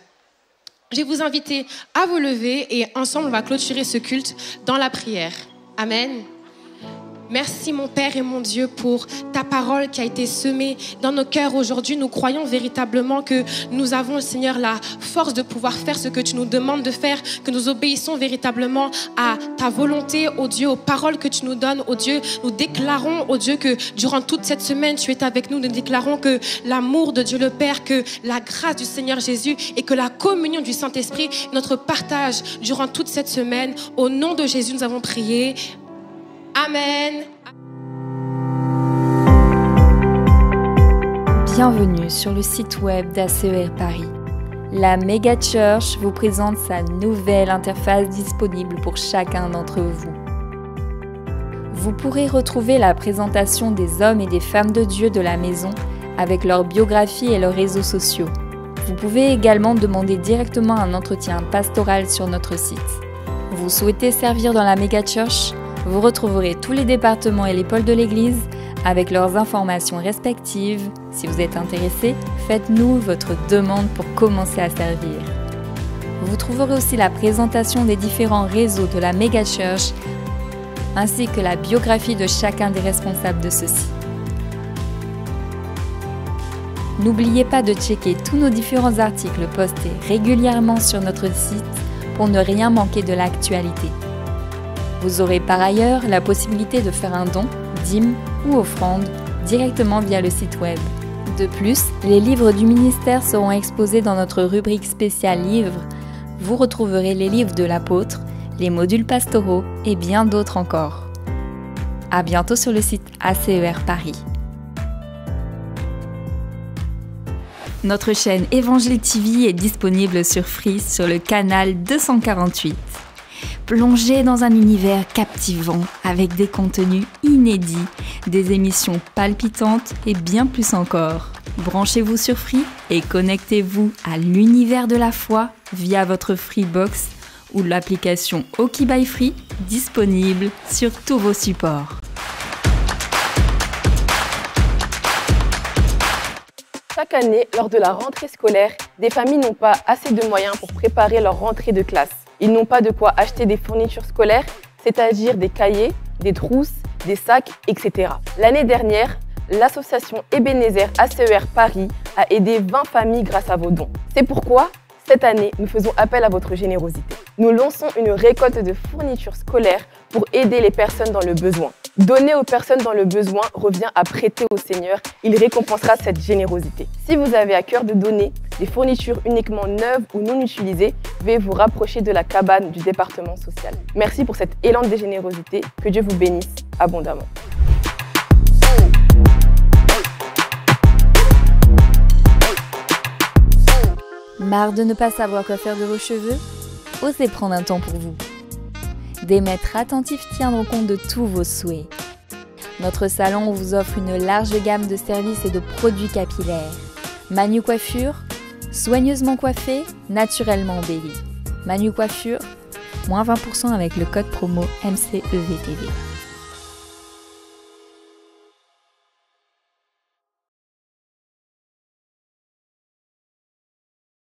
Je vais vous inviter à vous lever et ensemble on va clôturer ce culte dans la prière. Amen. Merci mon Père et mon Dieu pour ta parole qui a été semée dans nos cœurs aujourd'hui. Nous croyons véritablement que nous avons, Seigneur, la force de pouvoir faire ce que tu nous demandes de faire, que nous obéissons véritablement à ta volonté, ô Dieu, aux paroles que tu nous donnes, ô Dieu. Nous déclarons, ô Dieu, que durant toute cette semaine, tu es avec nous. Nous déclarons que l'amour de Dieu le Père, que la grâce du Seigneur Jésus et que la communion du Saint-Esprit, notre partage durant toute cette semaine. Au nom de Jésus, nous avons prié. Amen. Bienvenue sur le site web d'ACER Paris. La Méga Church vous présente sa nouvelle interface disponible pour chacun d'entre vous. Vous pourrez retrouver la présentation des hommes et des femmes de Dieu de la maison avec leur biographie et leurs réseaux sociaux. Vous pouvez également demander directement un entretien pastoral sur notre site. Vous souhaitez servir dans la Méga Church ? Vous retrouverez tous les départements et les pôles de l'Église avec leurs informations respectives. Si vous êtes intéressé, faites-nous votre demande pour commencer à servir. Vous trouverez aussi la présentation des différents réseaux de la Méga Church ainsi que la biographie de chacun des responsables de ceux-ci. N'oubliez pas de checker tous nos différents articles postés régulièrement sur notre site pour ne rien manquer de l'actualité. Vous aurez par ailleurs la possibilité de faire un don, dîme ou offrande directement via le site web. De plus, les livres du ministère seront exposés dans notre rubrique spéciale livres. Vous retrouverez les livres de l'apôtre, les modules pastoraux et bien d'autres encore. À bientôt sur le site ACER Paris. Notre chaîne Évangile TV est disponible sur Free sur le canal 248. Plongez dans un univers captivant avec des contenus inédits, des émissions palpitantes et bien plus encore. Branchez-vous sur Free et connectez-vous à l'univers de la foi via votre Freebox ou l'application Oki by Free disponible sur tous vos supports. Chaque année, lors de la rentrée scolaire, des familles n'ont pas assez de moyens pour préparer leur rentrée de classe. Ils n'ont pas de quoi acheter des fournitures scolaires, c'est-à-dire des cahiers, des trousses, des sacs, etc. L'année dernière, l'association Ebenezer ACER Paris a aidé 20 familles grâce à vos dons. C'est pourquoi, cette année, nous faisons appel à votre générosité. Nous lançons une récolte de fournitures scolaires pour aider les personnes dans le besoin. Donner aux personnes dans le besoin revient à prêter au Seigneur. Il récompensera cette générosité. Si vous avez à cœur de donner des fournitures uniquement neuves ou non utilisées, veuillez vous rapprocher de la cabane du département social. Merci pour cet élan de générosité. Que Dieu vous bénisse abondamment. Marre de ne pas savoir quoi faire de vos cheveux? Osez prendre un temps pour vous. Des maîtres attentifs tiendront compte de tous vos souhaits. Notre salon vous offre une large gamme de services et de produits capillaires. Manu Coiffure, soigneusement coiffé, naturellement embelli. Manu Coiffure, moins 20% avec le code promo MCEVTV.